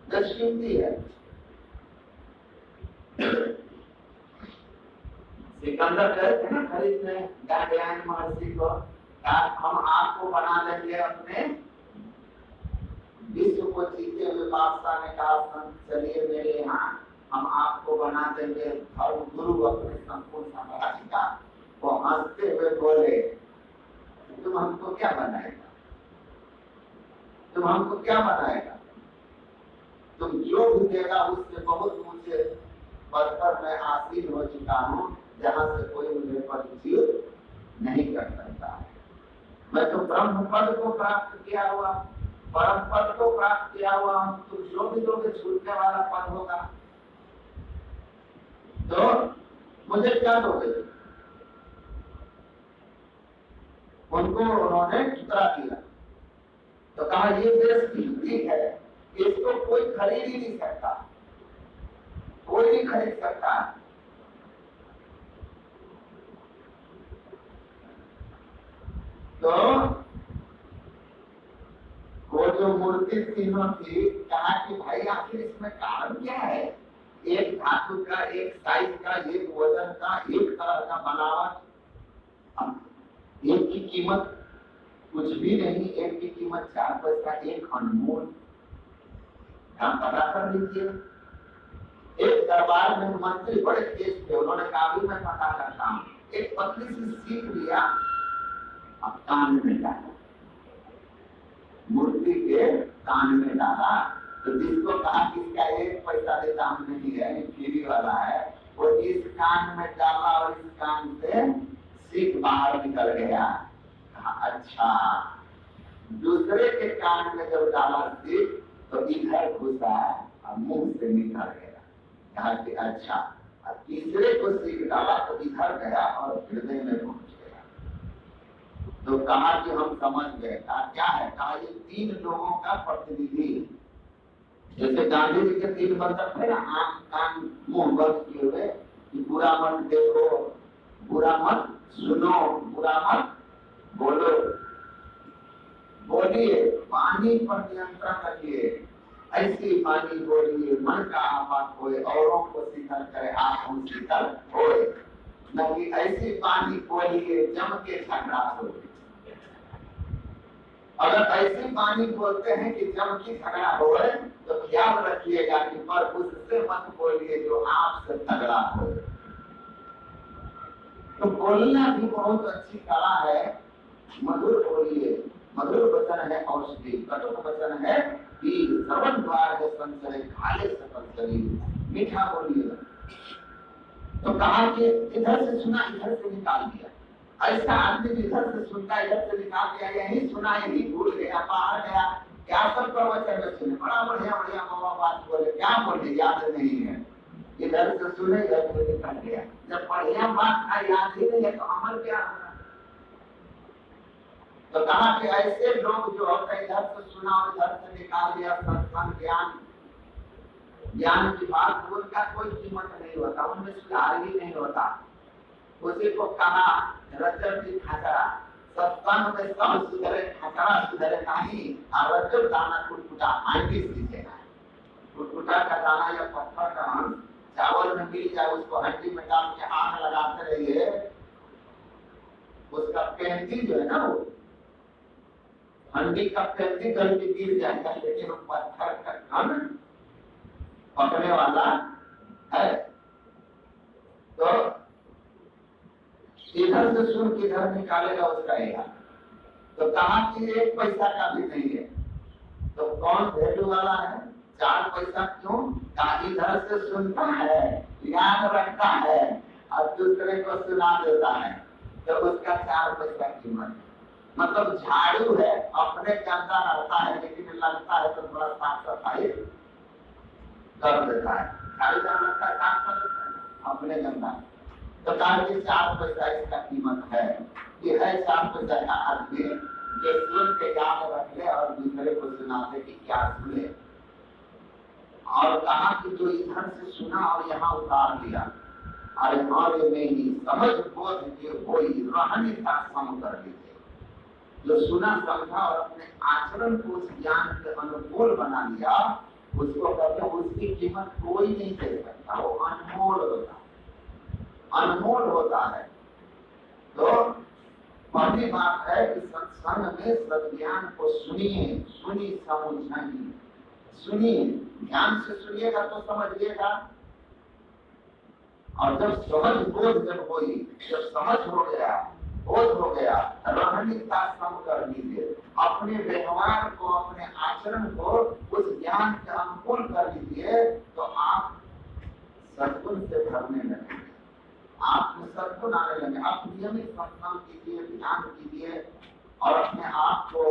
बेशकीमती है। सिकंदर गए थे ना खरीदने गांधीयान महर्षि को, हम आपको बना देंगे अपने विश्व को जीते हुए। बादशाह ने कहा चलिए मेरे यहाँ, हम आपको बना देंगे धर्म गुरु अपने संपूर्ण साम्राज्य का। वो हंसते हुए बोले तुम हमको क्या बनाएगा, तुम हमको क्या बनाएगा, तुम जो भी देगा उससे बहुत ऊंचे पद पर मैं आसीन हो चुका हूँ, जहाँ से कोई मुझे पद नहीं कर सकता है। मैं तो ब्रह्म पद को प्राप्त किया हुआ, परम पद को प्राप्त किया हुआ हूँ, तुम जो भी लोग छूटने वाला पद होगा तो मुझे क्या दोगे। उनको उन्होंने ठुकरा दिया, तो कहा ये बेशकीमती है, इसको कोई खरीद ही नहीं सकता, कोई नहीं खरीद सकता। तो वो जो मूर्ति तीनों थी, कहा कि भाई आखिर इसमें कारण क्या है, एक धातु का, एक साइज का, एक वजन का, एक तरह का बनावट, एक की कीमत कुछ भी नहीं, एक की कीमत 4 पैसा, एक अनमोल, हम पता कर लीजिए। एक दरबार में मंत्री बड़े तेज थे, उन्होंने कहा भी मैं पता करता हूँ, एक पतली सी सीख लिया, अब कान में डाला, मूर्ति के कान में डाला, तो जिसको कहा कि इसका 1 पैसा देता हम नहीं है, फ्री वाला है, वो इस कान में डाला और इस कान से सीख बाहर निकल गया। कहा अच्छा, दूसरे के कान में जब डाला सीख तो इधर घुसा और मुंह से निकल गया। कहा कि अच्छा, तीसरे को सीख डाला तो इधर गया और हृदय में पहुंच गया। तो कहा कि हम समझ गए। कहा क्या है, कहा ये 3 लोगों का प्रतिनिधि, जैसे गांधी जी के 3 बंधक थे ना, आंख कान मुंह बंद किए हुए, कि बुरा मत देखो, बुरा मत सुनो, बुरा मत बोलो, बोलिए, पानी पर नियंत्रण रखिए, ऐसी वाणी बोलिए मन का आवाज होए, औरों को शीतल करे आप हम शीतल होए, न कि ऐसी वाणी बोलिए जम के झगड़ा हो। अगर ऐसी वाणी बोलते हैं कि जम की झगड़ा होए तो ख्याल रखिएगा कि पर उससे मत बोलिए जो आपसे झगड़ा हो। तो बोलना भी बहुत अच्छी कला है, मधुर बोलिए, मधुर वचन है औषधि, कटुक वचन है कि श्रवण द्वार है संचरे खाले सकल शरीर, मीठा बोलिए। तो कहा कि इधर से सुना इधर से निकाल दिया, ऐसा आदमी इधर से सुनता इधर से निकाल दिया, यही सुना यही भूल गया, बाहर गया, क्या सब प्रवचन में सुने, बड़ा बढ़िया बढ़िया मामा बात बोले, क्या बोले याद नहीं है, इधर से सुने इधर से निकल गया। जब बढ़िया बात का याद ही नहीं है तो अमल क्या होगा। तो कहा कि ऐसे लोग जो होते हैं इधर से सुना और इधर से निकाल दिया, सत्संग ज्ञान की बात, उनका कोई कीमत नहीं होता, उनमें सुधार ही नहीं होता। उसी को कहा रज्जब की खचरा, सत्संग में सब सुधरे, खचरा सुधरे नहीं, और रज्जब दाना कुटकुटा आंटी सीखेगा। कुटकुटा का दाना या पत्थर का अंश चावल में मिल जाए, उसको हड्डी में डाल के आग लगाते रहिए, उसका पेंटी जो है ना, वो हंडी का पेंटी करके गिर जाएगा, लेकिन पत्थर का कण पकने वाला है। तो इधर से सुन किधर निकालेगा उसका यह। तो कहा कि 1 पैसा का भी नहीं है, तो कौन वैल्यू वाला है, 4 पैसा क्यों, कहा इधर से सुनता है, याद रखता है और दूसरे को सुना देता है, तो उसका 4 पैसा कीमत है। मतलब झाड़ू है, अपने गंदा रहता है, लेकिन लगता है तो बड़ा साफ सफाई कर देता है, झाड़ू का लगता है साफ कर देता है, अपने गंदा। तो कहा कि 4 पैसा इसका कीमत है। ये है 4 पैसा का आदमी जो सुन के याद रख ले और दूसरे को सुना दे कि क्या सुने। और कहा कि जो इधर से सुना और यहाँ उतार लिया, अरे हमारे में ही समझ बोध के कोई रहने का सम कर लीजिए। जो सुना समझा और अपने आचरण को उस ज्ञान के अनुकूल बना लिया, उसको कहते हैं उसकी कीमत कोई नहीं दे सकता, वो अनमोल होता है, अनमोल होता है। तो पहली बात है कि सत्संग में सद्ज्ञान को सुनिए, सुनी समझाइए, सुनिए, ध्यान से सुनिएगा तो समझिएगा। और जब समझ बोध जब हुई, जब समझ हो गया, बोध हो गया, रहने का सम कर लीजिए, अपने व्यवहार को, अपने आचरण को उस ज्ञान के अनुकूल कर लीजिए, तो आप सद्गुण से भरने लगेंगे, आपको सद्गुण आने लगे। आप नियमित सत्संग कीजिए, ध्यान कीजिए और अपने आप को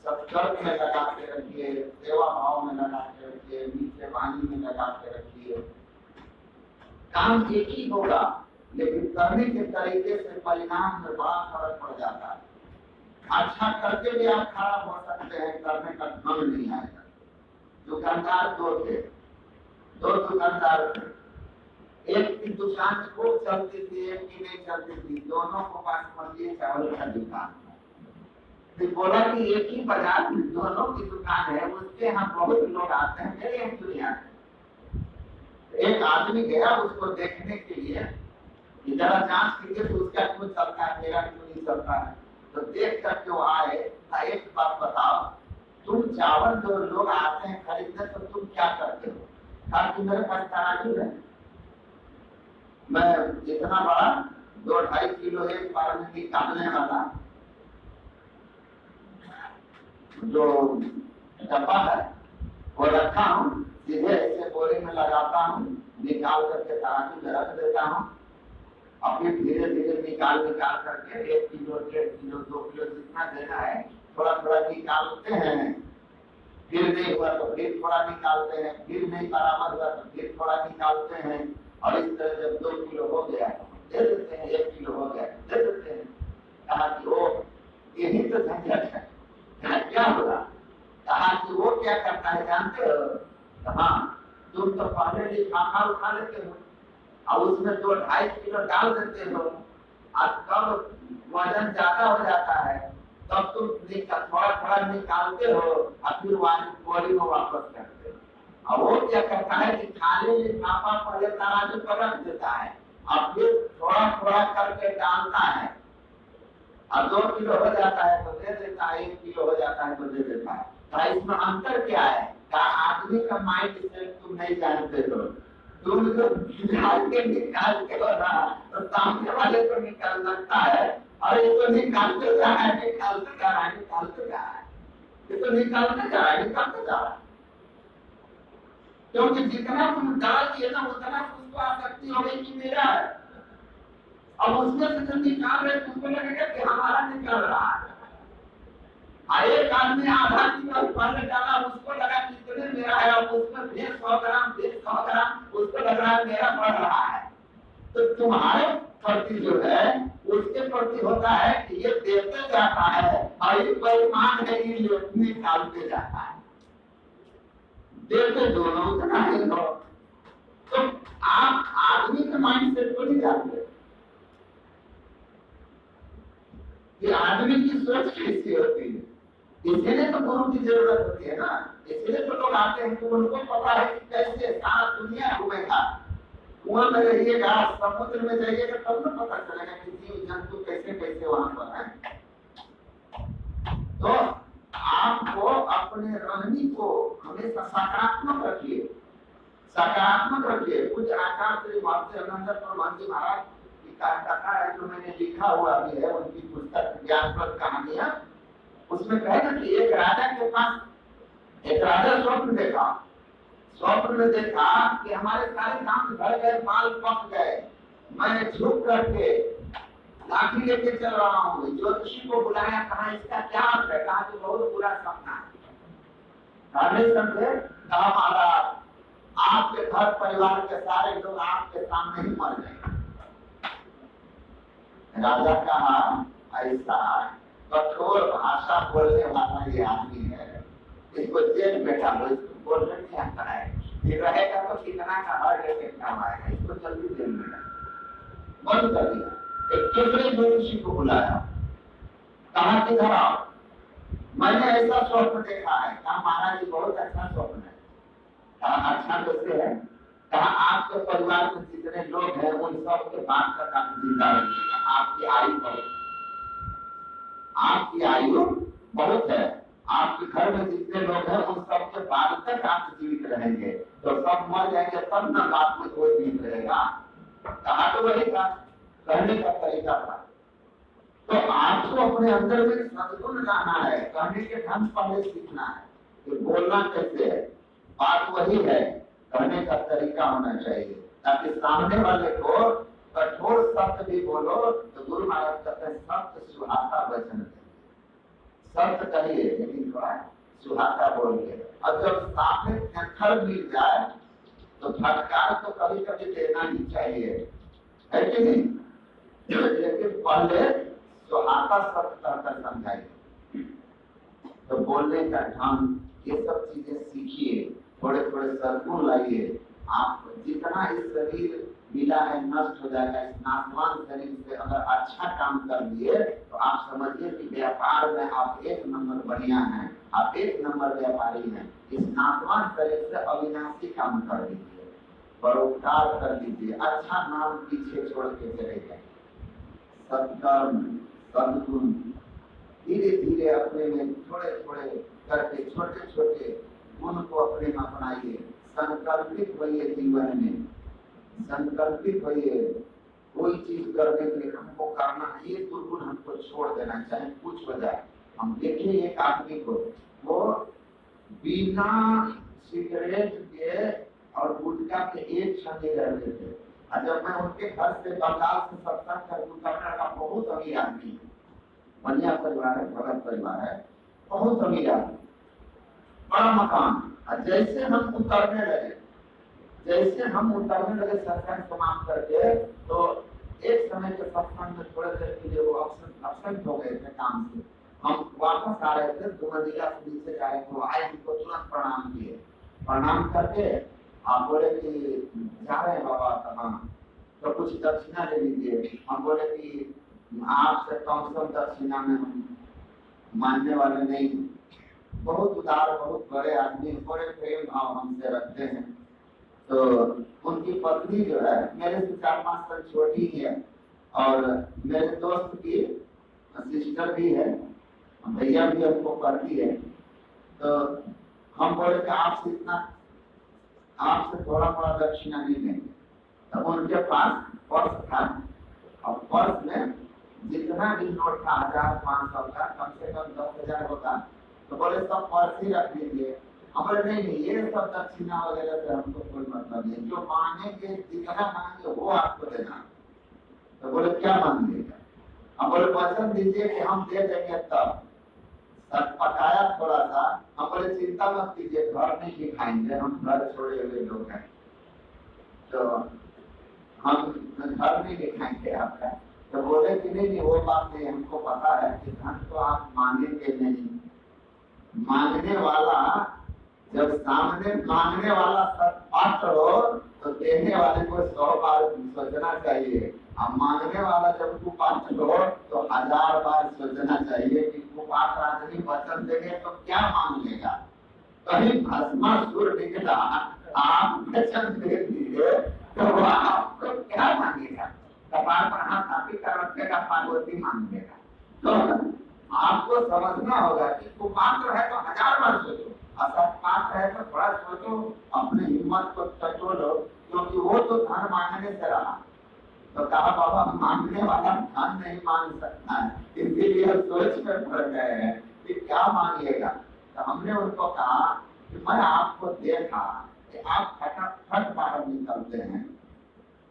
सत्कर्म में लगा के रखिए, सेवा भाव में लगा के रखिए, मीठे वाणी में लगा के रखिए। काम एक ही होगा, लेकिन करने के तरीके से परिणाम में बड़ा फर्क पड़ जाता है। अच्छा करके भी आप खराब हो सकते हैं, करने का ढंग नहीं आएगा। दुकानदार दो थे, दो दुकानदार थे, एक की दुकान खूब चलती थी, एक की नहीं चलती थी, दोनों को बासमती चावल का दुकान। फिर बोला कि एक ही बाजार में दोनों की दुकान है, उसके यहाँ बहुत लोग आते हैं, मेरे यहाँ क्यों नहीं आते। एक आदमी गया उसको देखने के लिए, जरा जांच कीजिए तो उसका क्यों चलता है, मेरा क्यों नहीं चलता है। तो देख करके वो आए, एक बात बताओ, तुम चावल जो लोग आते हैं खरीदने तो तुम क्या करते हो। कहा कि मेरे पास तराजू है, मैं इतना बड़ा 2-2.5 किलो एक बार में निकालने वाला जो डब्बा है वो रखा हूँ, सीधे ऐसे बोरे में लगाता हूँ, निकाल करके तराजू में रख देता हूँ, और फिर धीरे धीरे निकाल करके 1 किलो 1.5 किलो 2 किलो जितना देना है थोड़ा थोड़ा निकालते हैं। फिर नहीं हुआ तो फिर थोड़ा निकालते हैं, फिर नहीं बराबर हुआ तो फिर थोड़ा निकालते हैं, और इस तरह जब 2 किलो हो गया दे देते हैं, 1 किलो हो गया दे देते हैं। कहा कि वो यही तो झंझट है, क्या होगा। कहा कि वो क्या करता है जानते हो, हाँ तुम तो पहले लिफाफा उठा लेते हो और उसमें 2-2.5 किलो डाल देते हो, और कब वजन ज्यादा हो जाता है तब तुम थोड़ा थोड़ा निकालते हो और फिर बोरी में वापस करते हो। और वो क्या करता है कि खाली लिफाफा पहले तराजू पर रख देता है और फिर थोड़ा थोड़ा करके डालता है, और 2 किलो हो जाता है तो दे देता है, 1 किलो हो जाता है तो दे देता है। तो इसमें अंतर क्या है, आदमी का माइंड सेट तुम नहीं जानते हो। तुम जो निकालते हो ना तो सामने वाले को निकाल लगता है, और ये तो निकालते जा रहा है, निकालते जा रहा है, निकालते जा रहा है, ये तो निकालते जा रहा है, निकालते जा रहा है। क्योंकि जितना तुम डाल दिए ना उतना उसको आसक्ति हो गई कि मेरा है। अब उसमें से जो निकाल रहे उसको लगेगा कि हमारा निकाल रहा है। एक आदमी आधा किलो पहले डाला, उसको लगा कि इतने मेरा है, और उसमें फिर 100 ग्राम उसको लग रहा है मेरा बढ़ रहा है। तो तुम्हारे प्रति जो है उसके प्रति होता है कि ये देते जाता है और ये परिमाण है, ये निकालते जाता है, देते दोनों उतना ही हो। तो आप आदमी के माइंड सेट को नहीं जानते कि आदमी की सोच कैसी होती है। इसीलिए तो गुरु की जरूरत होती है ना, इसलिए तो लोग आते हैं कि उनको पता है कि कैसे सारा दुनिया घूमेगा। कुआं में रहिएगा, समुद्र में जाइएगा तब न पता चलेगा कि जीव जंतु कैसे कैसे वहां पर है। तो आपको अपने रहनी को हमेशा सकारात्मक रखिए, सकारात्मक रखिए। कुछ आचार्य श्री महर्षि प्रभु जी महाराज की कथा है जो मैंने लिखा हुआ भी है, उनकी पुस्तक ज्ञानप्रद कहानियां। उसमें कहे ना कि एक राजा के पास एक राजा स्वप्न देखा, स्वप्न में देखा कि हमारे सारे काम भर गए, माल पक गए, मैं झुक करके लाठी लेके चल रहा हूँ। ज्योतिषी को बुलाया, कहा इसका क्या अर्थ है, कहा कि बहुत बुरा सपना है। नहीं समझे, कहा महाराज आपके घर परिवार के सारे लोग आपके सामने ही मर जाएंगे, राजा कहा ऐसा कठोर भाषा बोलने वाला ये आदमी है, इसको जेल बैठा लो, इसको बोलने नहीं आता है, ये रहेगा तो कितना का हर एक काम आएगा, इसको जल्दी जेल में बंद कर दिया। एक दूसरे ज्योतिषी को बुलाया, कहा कि घर आओ, मैंने ऐसा स्वप्न देखा है। कहा महाराज ये बहुत अच्छा स्वप्न है। कहा अच्छा कैसे है? कहा आपके परिवार में जितने लोग हैं उन सब के बाद तक आप जिंदा रहिएगा, आपकी आयु बहुत है, आपके घर में जितने लोग हैं उन सब के बाद तक आप जीवित रहेंगे, तो सब मर जाएंगे तब न बात में कोई जीवित रहेगा। कहा तो वही था, कहने का तरीका था। तो आपको अपने अंदर में सद्गुण लाना है, कहने के ढंग पहले सीखना है कि बोलना कैसे है, बात वही है, कहने का तरीका होना चाहिए, ताकि सामने वाले को कठोर शब्द भी बोलो तो गुरु महाराज कहते हैं सत्य सुहाता वचन, सत्य कहिए लेकिन थोड़ा सुहाता बोलिए। और जब सामने थर मिल जाए तो फटकार तो कभी कभी देना ही चाहिए, है कि नहीं? लेकिन पहले सुहाता शब्द कहकर समझाइए। तो बोलने का ढंग, ये सब चीजें सीखिए, थोड़े थोड़े सद्गुण लाइए। आप जितना इस शरीर मिला है नष्ट हो जाएगा, इस नाशवान शरीर से अगर अच्छा काम कर लिए तो आप समझिए कि व्यापार में आप एक नंबर बढ़िया हैं, आप एक नंबर व्यापारी हैं। इस नाशवान शरीर से अविनाशी काम कर दीजिए, परोपकार कर दीजिए, अच्छा नाम पीछे छोड़ के चले जाए। सत्कर्म सद्गुण धीरे धीरे अपने में थोड़े थोड़े करके छोटे छोटे गुण को अपने में अपनाइए। संकल्पित होइए, जीवन में संकल्पित होइए, कोई चीज करने के लिए हमको करना है, ये दुर्गुण हमको छोड़ देना चाहे कुछ हो जाए। हम देखिए एक आदमी को, वो बिना सिगरेट के और गुटखा के एक क्षण नहीं रहते थे। जब मैं उनके घर से बंगाल से सत्संग कर उतरने का, बहुत अमीर आदमी, बढ़िया परिवार है, भगत परिवार है, बहुत अमीर आदमी, बड़ा मकान। जैसे हम उतरने लगे सत्संग समाप्त करके, तो एक समय के सत्संग में थोड़े देर के लिए वो अब्सेंट हो गए थे काम से। हम वापस आ रहे थे, 2 मंजिला से नीचे जा रहे थे, वो आए, हमको तुरंत प्रणाम किए। प्रणाम करके आप बोले कि जा रहे हैं बाबा कहाँ, तो कुछ दक्षिणा ले लीजिए। हम बोले कि आपसे कम दक्षिणा में हम मानने वाले नहीं। बहुत उदार, बहुत बड़े आदमी, बड़े प्रेम भाव हमसे रखते हैं। तो उनकी पत्नी जो है मेरे से 4-5 साल छोटी है, और मेरे दोस्त की सिस्टर भी है, भैया भी हमको करती है। तो हम बोले कि आपसे थोड़ा थोड़ा दक्षिणा नहीं देंगे। तब उनके पास पर्स था, और पर्स में जितना भी नोट था 1000-500 का, कम से कम 10,000 होता, तो बोले सब पर्स ही रख लीजिए। हमारे नहीं, ये सब दक्षिणा वगैरह से हमको कोई मतलब नहीं, जो मांगेंगे जितना मांगे वो आपको देना। तो बोले क्या मांगेगा? हम बोले वचन दीजिए कि हम दे देंगे। तब सच पकाया थोड़ा सा, हम बोले चिंता मत कीजिए, घर नहीं दिखाएंगे, हम घर छोड़े हुए लोग हैं, तो हम घर नहीं दिखाएंगे आपका। तो बोले कि नहीं वो बात नहीं, हमको पता है कि धन तो आप मांगेंगे नहीं, मांगने वाला जब सामने मांगने वाला सत्पात्र हो तो देने वाले को 100 बार सोचना चाहिए, और मांगने वाला जब कुपात्र हो तो 1000 बार सोचना चाहिए कि कुपात्र आदमी वचन देंगे तो क्या मांग लेगा। कहीं भस्मासुर निकला, आप वचन दे दिए तो वो आपको क्या मांगेगा? कपाल पर हाथ काफी कर रखेगा, पार्वती मांगेगा। तो आपको समझना होगा कि कुपात्र है तो 1000 बार सोचो, असत्पात्र है तो थोड़ा सोचो, अपने हिम्मत को टटोलो, क्योंकि वो तो धन मांगने से रहा। तो कहा बाबा मांगने वाला धन नहीं मांग सकता है, इसीलिए सोच में पड़ गए हैं कि क्या मांगिएगा। तो हमने उनको कहा कि मैं आपको देखा कि आप फटाफट बाहर निकलते हैं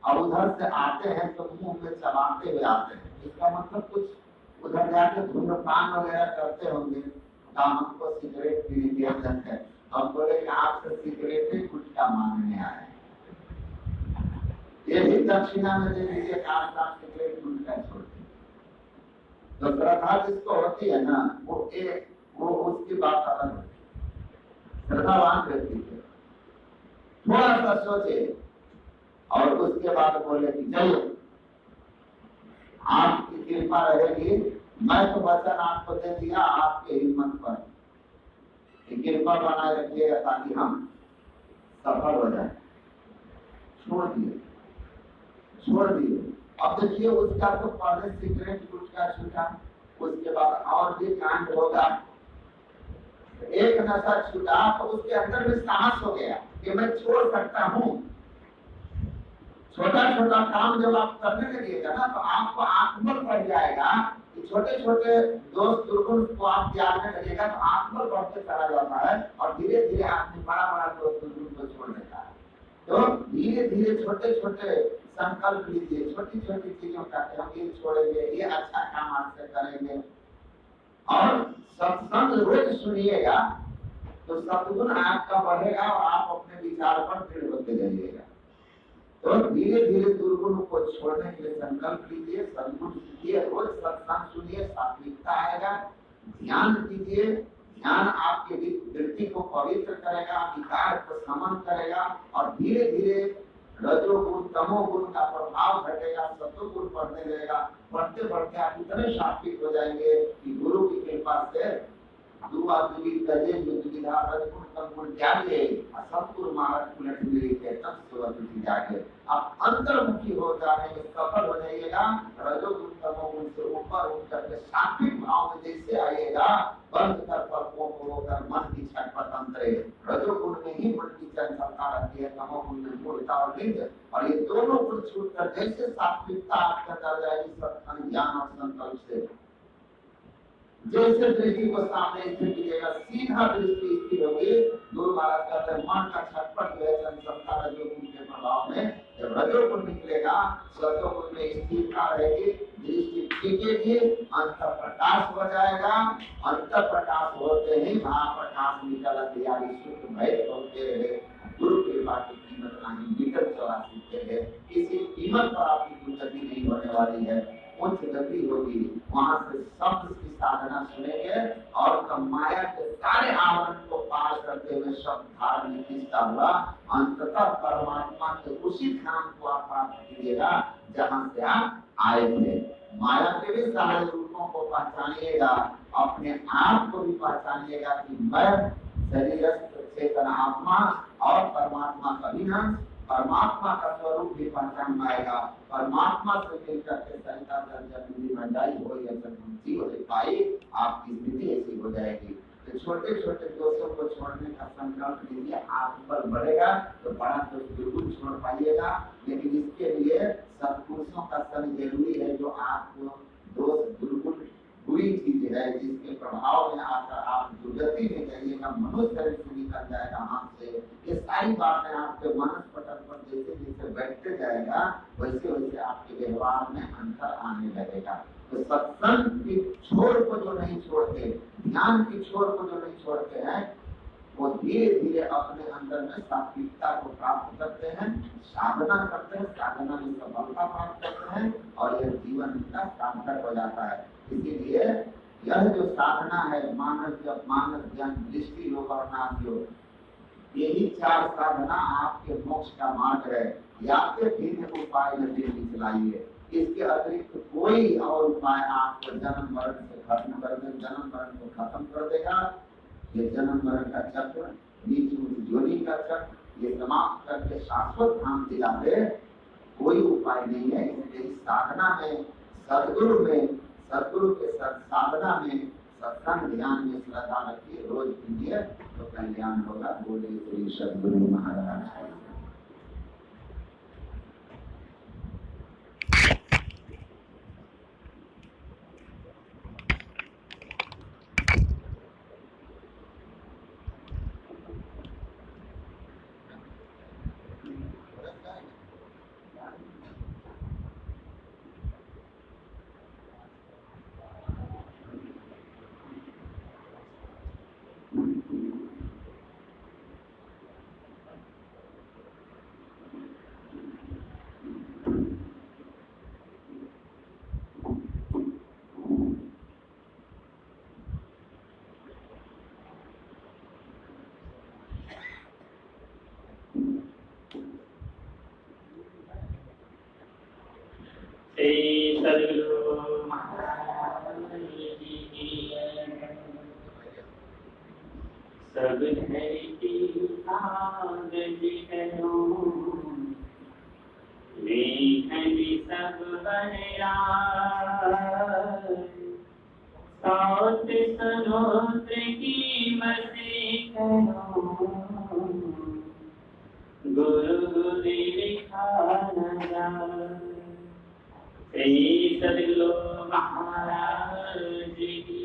और उधर से आते हैं तो मुंह में चबाते हुए आते हैं, इसका मतलब कुछ उधर जाके धूम्रपान वगैरह करते होंगे। हमको सिगरेट पीने की आदत है, हम बोले कि आपसे सिगरेट ही गुटखा मांगने आए, ये भी दक्षिणा में दे दीजिए, आप सिगरेट गुटखा छोड़ दीजिए। तो श्रद्धा जिसको होती है ना, वो उसकी बात अलग है। श्रद्धावान व्यक्ति के थोड़ा सा सोचे और उसके बाद बोले कि चलो आपकी कृपा रहेगी, मैं तो वचन आपको दे दिया, आपके हिम्मत पर कृपा बनाए रखिएगा ताकि हम सफल हो जाए। छोड़ दिए। अब देखिए उसका तो पहले सिगरेट गुटखा छूटा, उसके बाद और भी कांड होगा। एक नशा छूटा तो उसके अंदर में साहस हो गया कि मैं छोड़ सकता हूँ। छोटा छोटा काम जब आप करने लगेगा ना, तो आपको आत्मबल बढ़ जाएगा कि छोटे छोटे दोस्त दुर्गुण को आप त्यागने लगेगा तो आत्मबल बढ़ते चला जाता है और धीरे धीरे आदमी बड़ा बड़ा दोस्त दुर्गुण को छोड़ देता है। तो धीरे धीरे छोटे छोटे संकल्प लीजिए, छोटी छोटी चीजों का हम ये छोड़ेंगे, ये अच्छा काम आज से करेंगे और सत्संग रोज सुनिएगा तो सद्गुण आपका बढ़ेगा और आप अपने विचार पर दृढ़ होते जाइएगा। तो धीरे धीरे दुर्गुण को छोड़ने के लिए संकल्प लीजिए, सद्गुण कीजिए, रोज सत्संग सुनिए, सात्विकता आएगा। ध्यान कीजिए, ध्यान आपके वृत्ति को पवित्र करेगा, विकार को समन करेगा और धीरे धीरे रजोगुण तमोगुण का प्रभाव घटेगा, सत्वगुण बढ़ने लगेगा। बढ़ते बढ़ते आप इतने सात्विक हो जाएंगे कि गुरु की कृपा से दुआ दुगी कजे दुविधा रजगुण तमगुण त्यागे असत्पुर मार्ग उलट मिली के तब सुवर्ण जागे। आप अंतर्मुखी हो जाने में सफल हो जाइएगा। रजोगुण तमोगुण से ऊपर उठकर के सात्विक भाव में जैसे आइएगा, बंद कर पलकों को होकर मन की छटपट अंतरे। रजोगुण में ही मन की चंचलता रहती है, तमोगुण में मूर्खता और निंद, और ये दोनों गुण छूटकर जैसे सात्विकता आपका कर जाएगी सत्संग ज्ञान और संकल्प से, जैसे दृष्टि को सामने स्थिर कीजिएगा, सीधा दृष्टि स्थिर होगी। गुरु महाराज कहते हैं मन का छटपट जो है चंचलता रजोगुण के प्रभाव में, जब रजोगुण निकलेगा सतोगुण में स्थिरता रहेगी, दृष्टि टिकेगी, अंत प्रकाश हो जाएगा। अंत प्रकाश होते ही महाप्रकाश निकल दियारी शुद्ध भय होते रहे। गुरु कृपा की कीमत नहीं निकल चला सीखते हैं, किसी कीमत पर आपकी उन्नति नहीं होने वाली है, उच्च गति होगी। वहां से शब्द की साधना सुनेंगे और माया के सारे आवरण को पार करते हुए शब्द धारण निष्ठा हुआ अंततः परमात्मा के उसी धाम को आप प्राप्त कीजिएगा जहाँ से आप आए थे। माया के भी सारे रूपों को पहचानिएगा, अपने आप को भी पहचानिएगा कि मैं शरीर चेतन आत्मा और परमात्मा का विनाश, परमात्मा का स्वरूप भी पहचान पाएगा। परमात्मा से मिलकर के सहिता हो या मुक्ति हो पाई, आपकी स्थिति ऐसी हो जाएगी। तो छोटे छोटे दोषों को छोड़ने का संकल्प लीजिए, आप बल बढ़ेगा तो बड़ा दोष बिल्कुल छोड़ पाइएगा। लेकिन इसके लिए सत्पुरुषों का संग जरूरी है, जो आपको दोष बिल्कुल बुरी चीज है जिसके प्रभाव में आकर आप दुर्गति में जाइएगा, मनुष्य शरीर से निकल जाएगा हाथ से। ये सारी बातें आपके मानस पटल पर जैसे जैसे बैठते जाएगा वैसे वैसे आपके व्यवहार में अंतर आने लगेगा। तो सत्संग की छोर को जो नहीं छोड़ते, ध्यान की छोर को जो नहीं छोड़ते हैं, वो धीरे धीरे अपने अंदर में सात्विकता को प्राप्त करते हैं, साधना करते हैं, साधना में सफलता प्राप्त करते हैं और यह जीवन का सार्थक हो जाता है। इसीलिए यह जो साधना है, मानस ज्ञान दृष्टि योग और नाम योग, यही चार साधना आपके मोक्ष का मार्ग है। या भिन्न उपाय नहीं चलाइए, इसके अतिरिक्त कोई और उपाय आपको जन्म मरण से खत्म कर दे, जन्म मरण को खत्म कर देगा। ये जन्म मरण का चक्र, बीच में जोड़ी का चक्र, ये समाप्त करके शाश्वत धाम दिला दे, कोई उपाय नहीं है। इसलिए साधना में सदगुरु के साधना में सत्संग ध्यान में श्रद्धा रखिए, रोज कीजिए तो कल्याण होगा। बोले श्री सद्गुरु महाराज। सदगुरु महाराज जी की सब धरती कागज करो लेखन सब बहराए सात समुद्र की मस्ती करो गुरु गुरु लिखा न जाए श्री सदगुरु महाराज जी की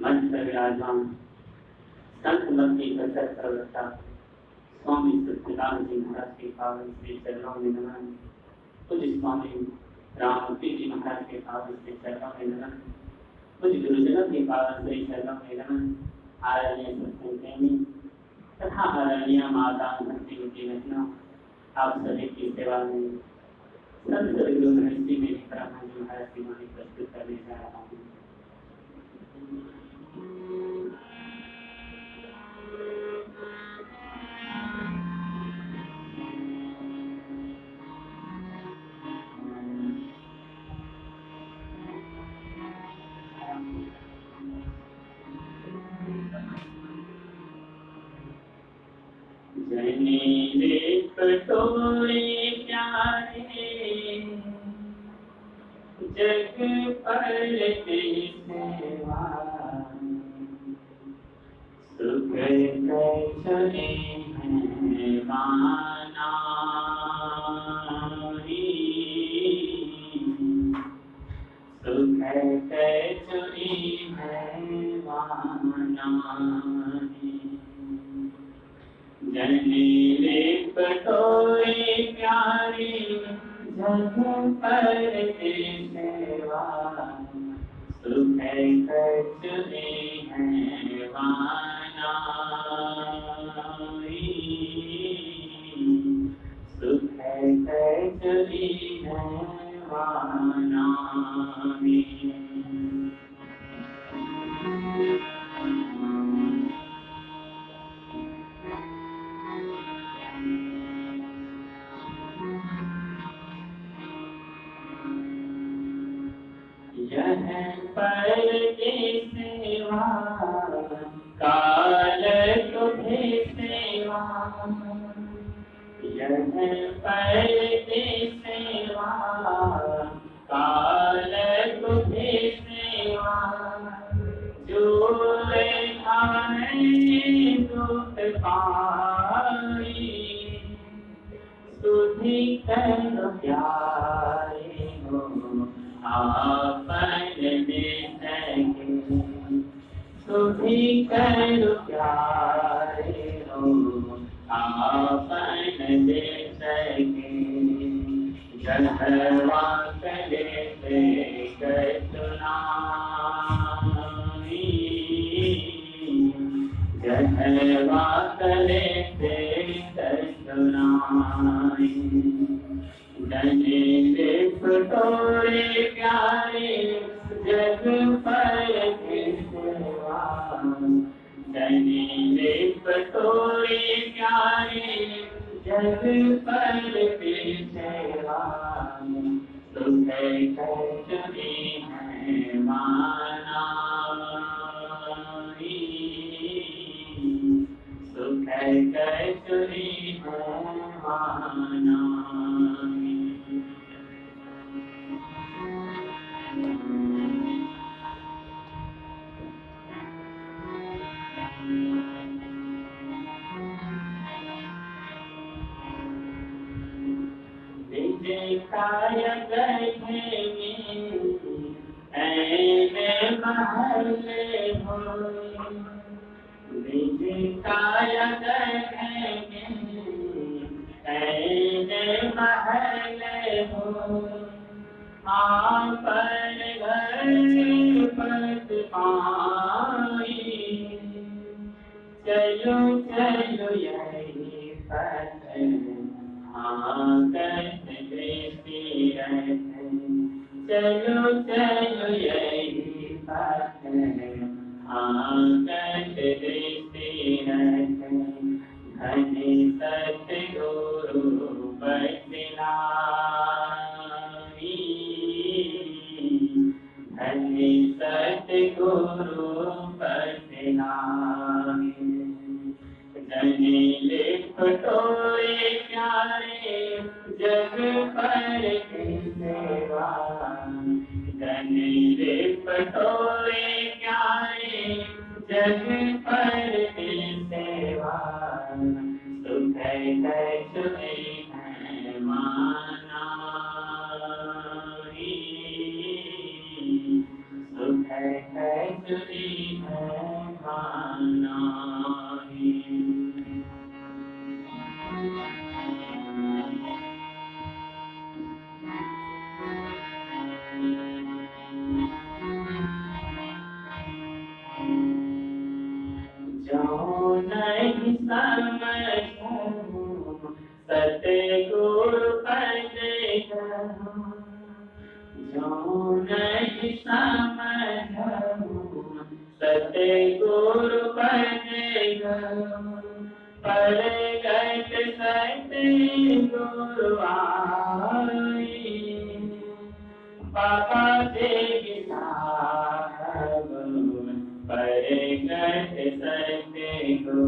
मंच पर विराजमान संत भक्ति प्रचार प्रवक्ता स्वामी सच्चिदानंद जी महाराज के पावन श्री चरणों में नमन। पूज्य स्वामी राममूर्ति जी महाराज के पावन श्री चरणों में नमन। पूज्य गुरुजनों के पावन श्री चरणों में नमन। आदरणीय सत्संग प्रेमी तथा आदरणीय माता भक्ति की रचना आप सभी की सेवा में संत सदगुरु महर्षि मेरी ब्रह्मा जी महाराज की वाणी प्रस्तुत करने जा रहा हूँ। जने पटोरे प्यारे जग पर सेवा सुख कैसे माना सुख कैसे माना जने पटोरे प्यारे जग पर सेवा सुख कैसे वाना सुख कैसे वाना यह पर सेवा काल तुझे सेवा यह पर सेवा काल तुझे सेवा जो दुख पाई तुझी कर प्यारे हो आपन दे सके तुझी कर प्यारे हो आपन दे सके जहवा करे से सुनाई जहवा करे से सुनाई जने पटोरे प्यारे जग पर सेवा जने पटोरे प्यारे जग पर सेवा सुख कैसे है माना सुख कैसे है माना काया गए ऐने महले हो काया गए ऐने महले हो आपन घर पत पाई चलो चलो यही पथ चलो चलो यही पथ घने सतगुरु बतला टोरे प्यारे जग पर की सेवा जन रे पटोरे प्यारे जग पर की सेवा सुख कछुई है माना सुख कछुई है माना जो नहीं समझूं सतगुरु पद जो नहीं समझूं सतगुरु पद पर गत सतगुरु आई बाबा देवी साहब पर गत सतगुरु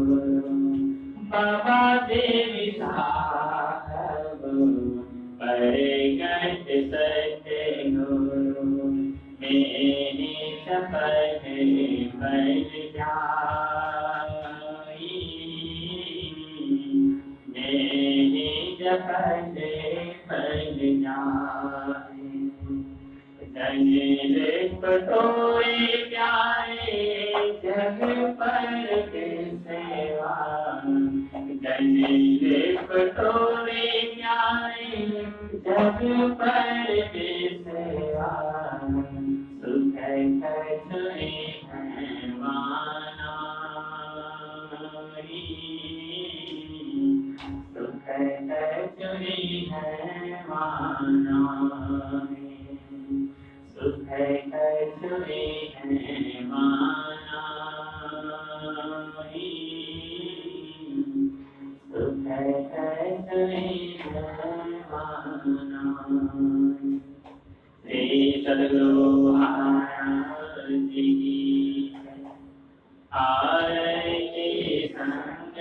बाबा देवी साहब पर गत सतगुरु मेरी शपथ बन जाई मेरी शपथ बन जाई जन पटोरे प्यारे जग पर के सेवा जन पटोरे प्यारे जग पर के सेवा सुख कछुई है माना सुख कछुई है माना सुख कछुई है माना सुख कछुई है माना श्री सद्गुरु महाराज जी आरती संग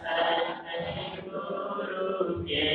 सद्गुरु के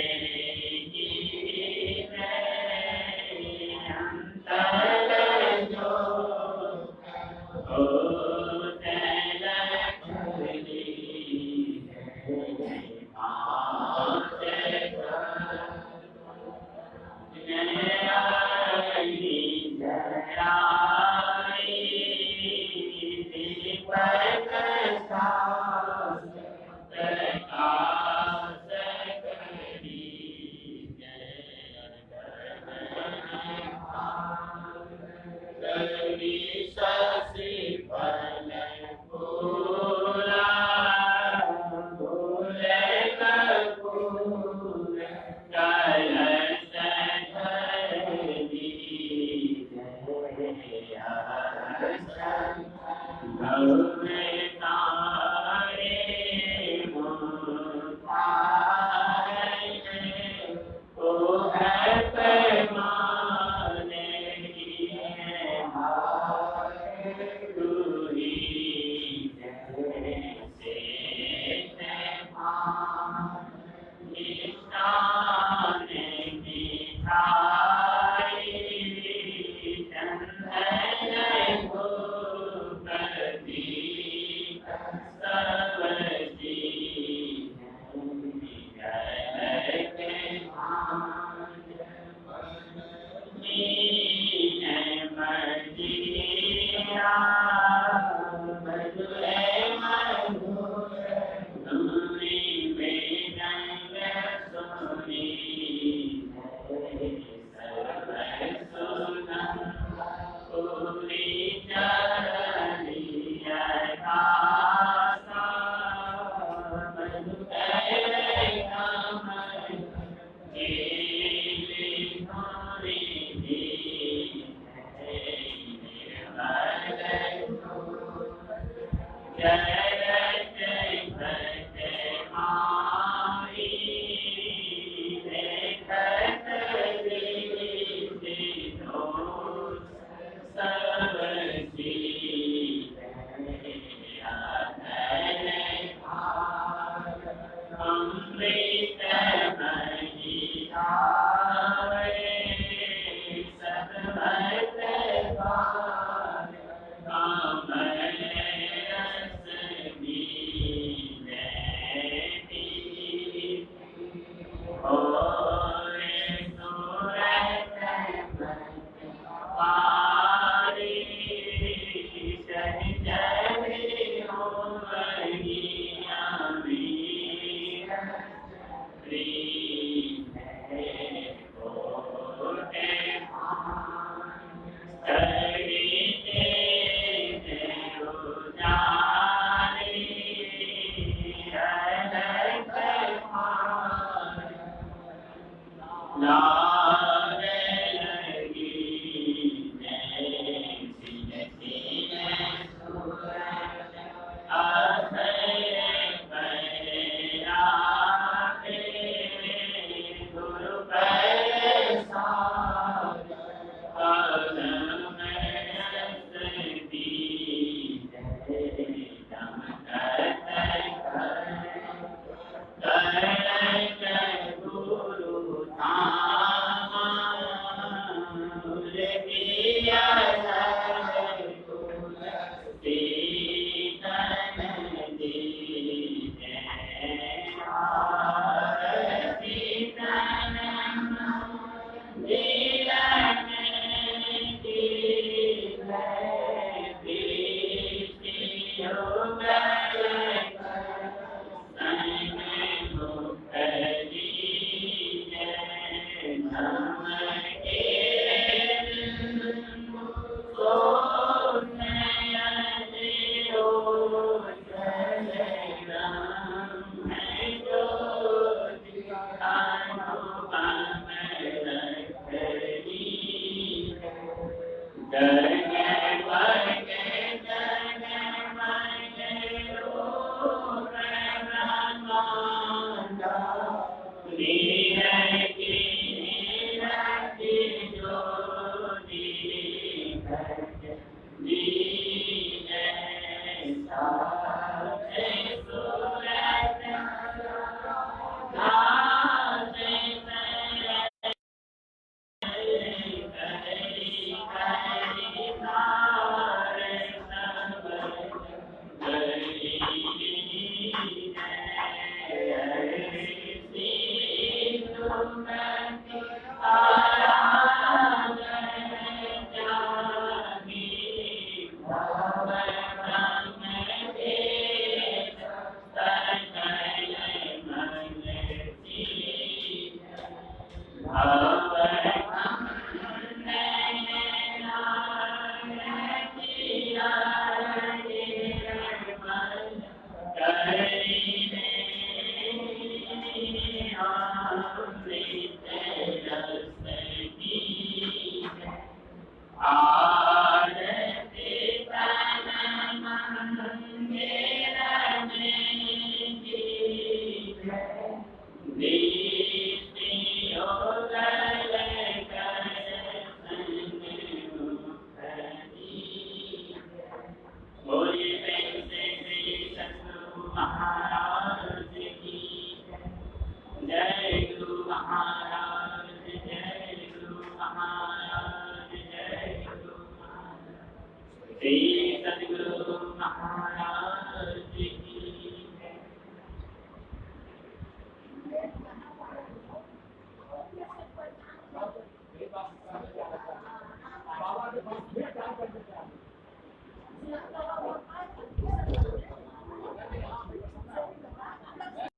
जय गुरु महाराज।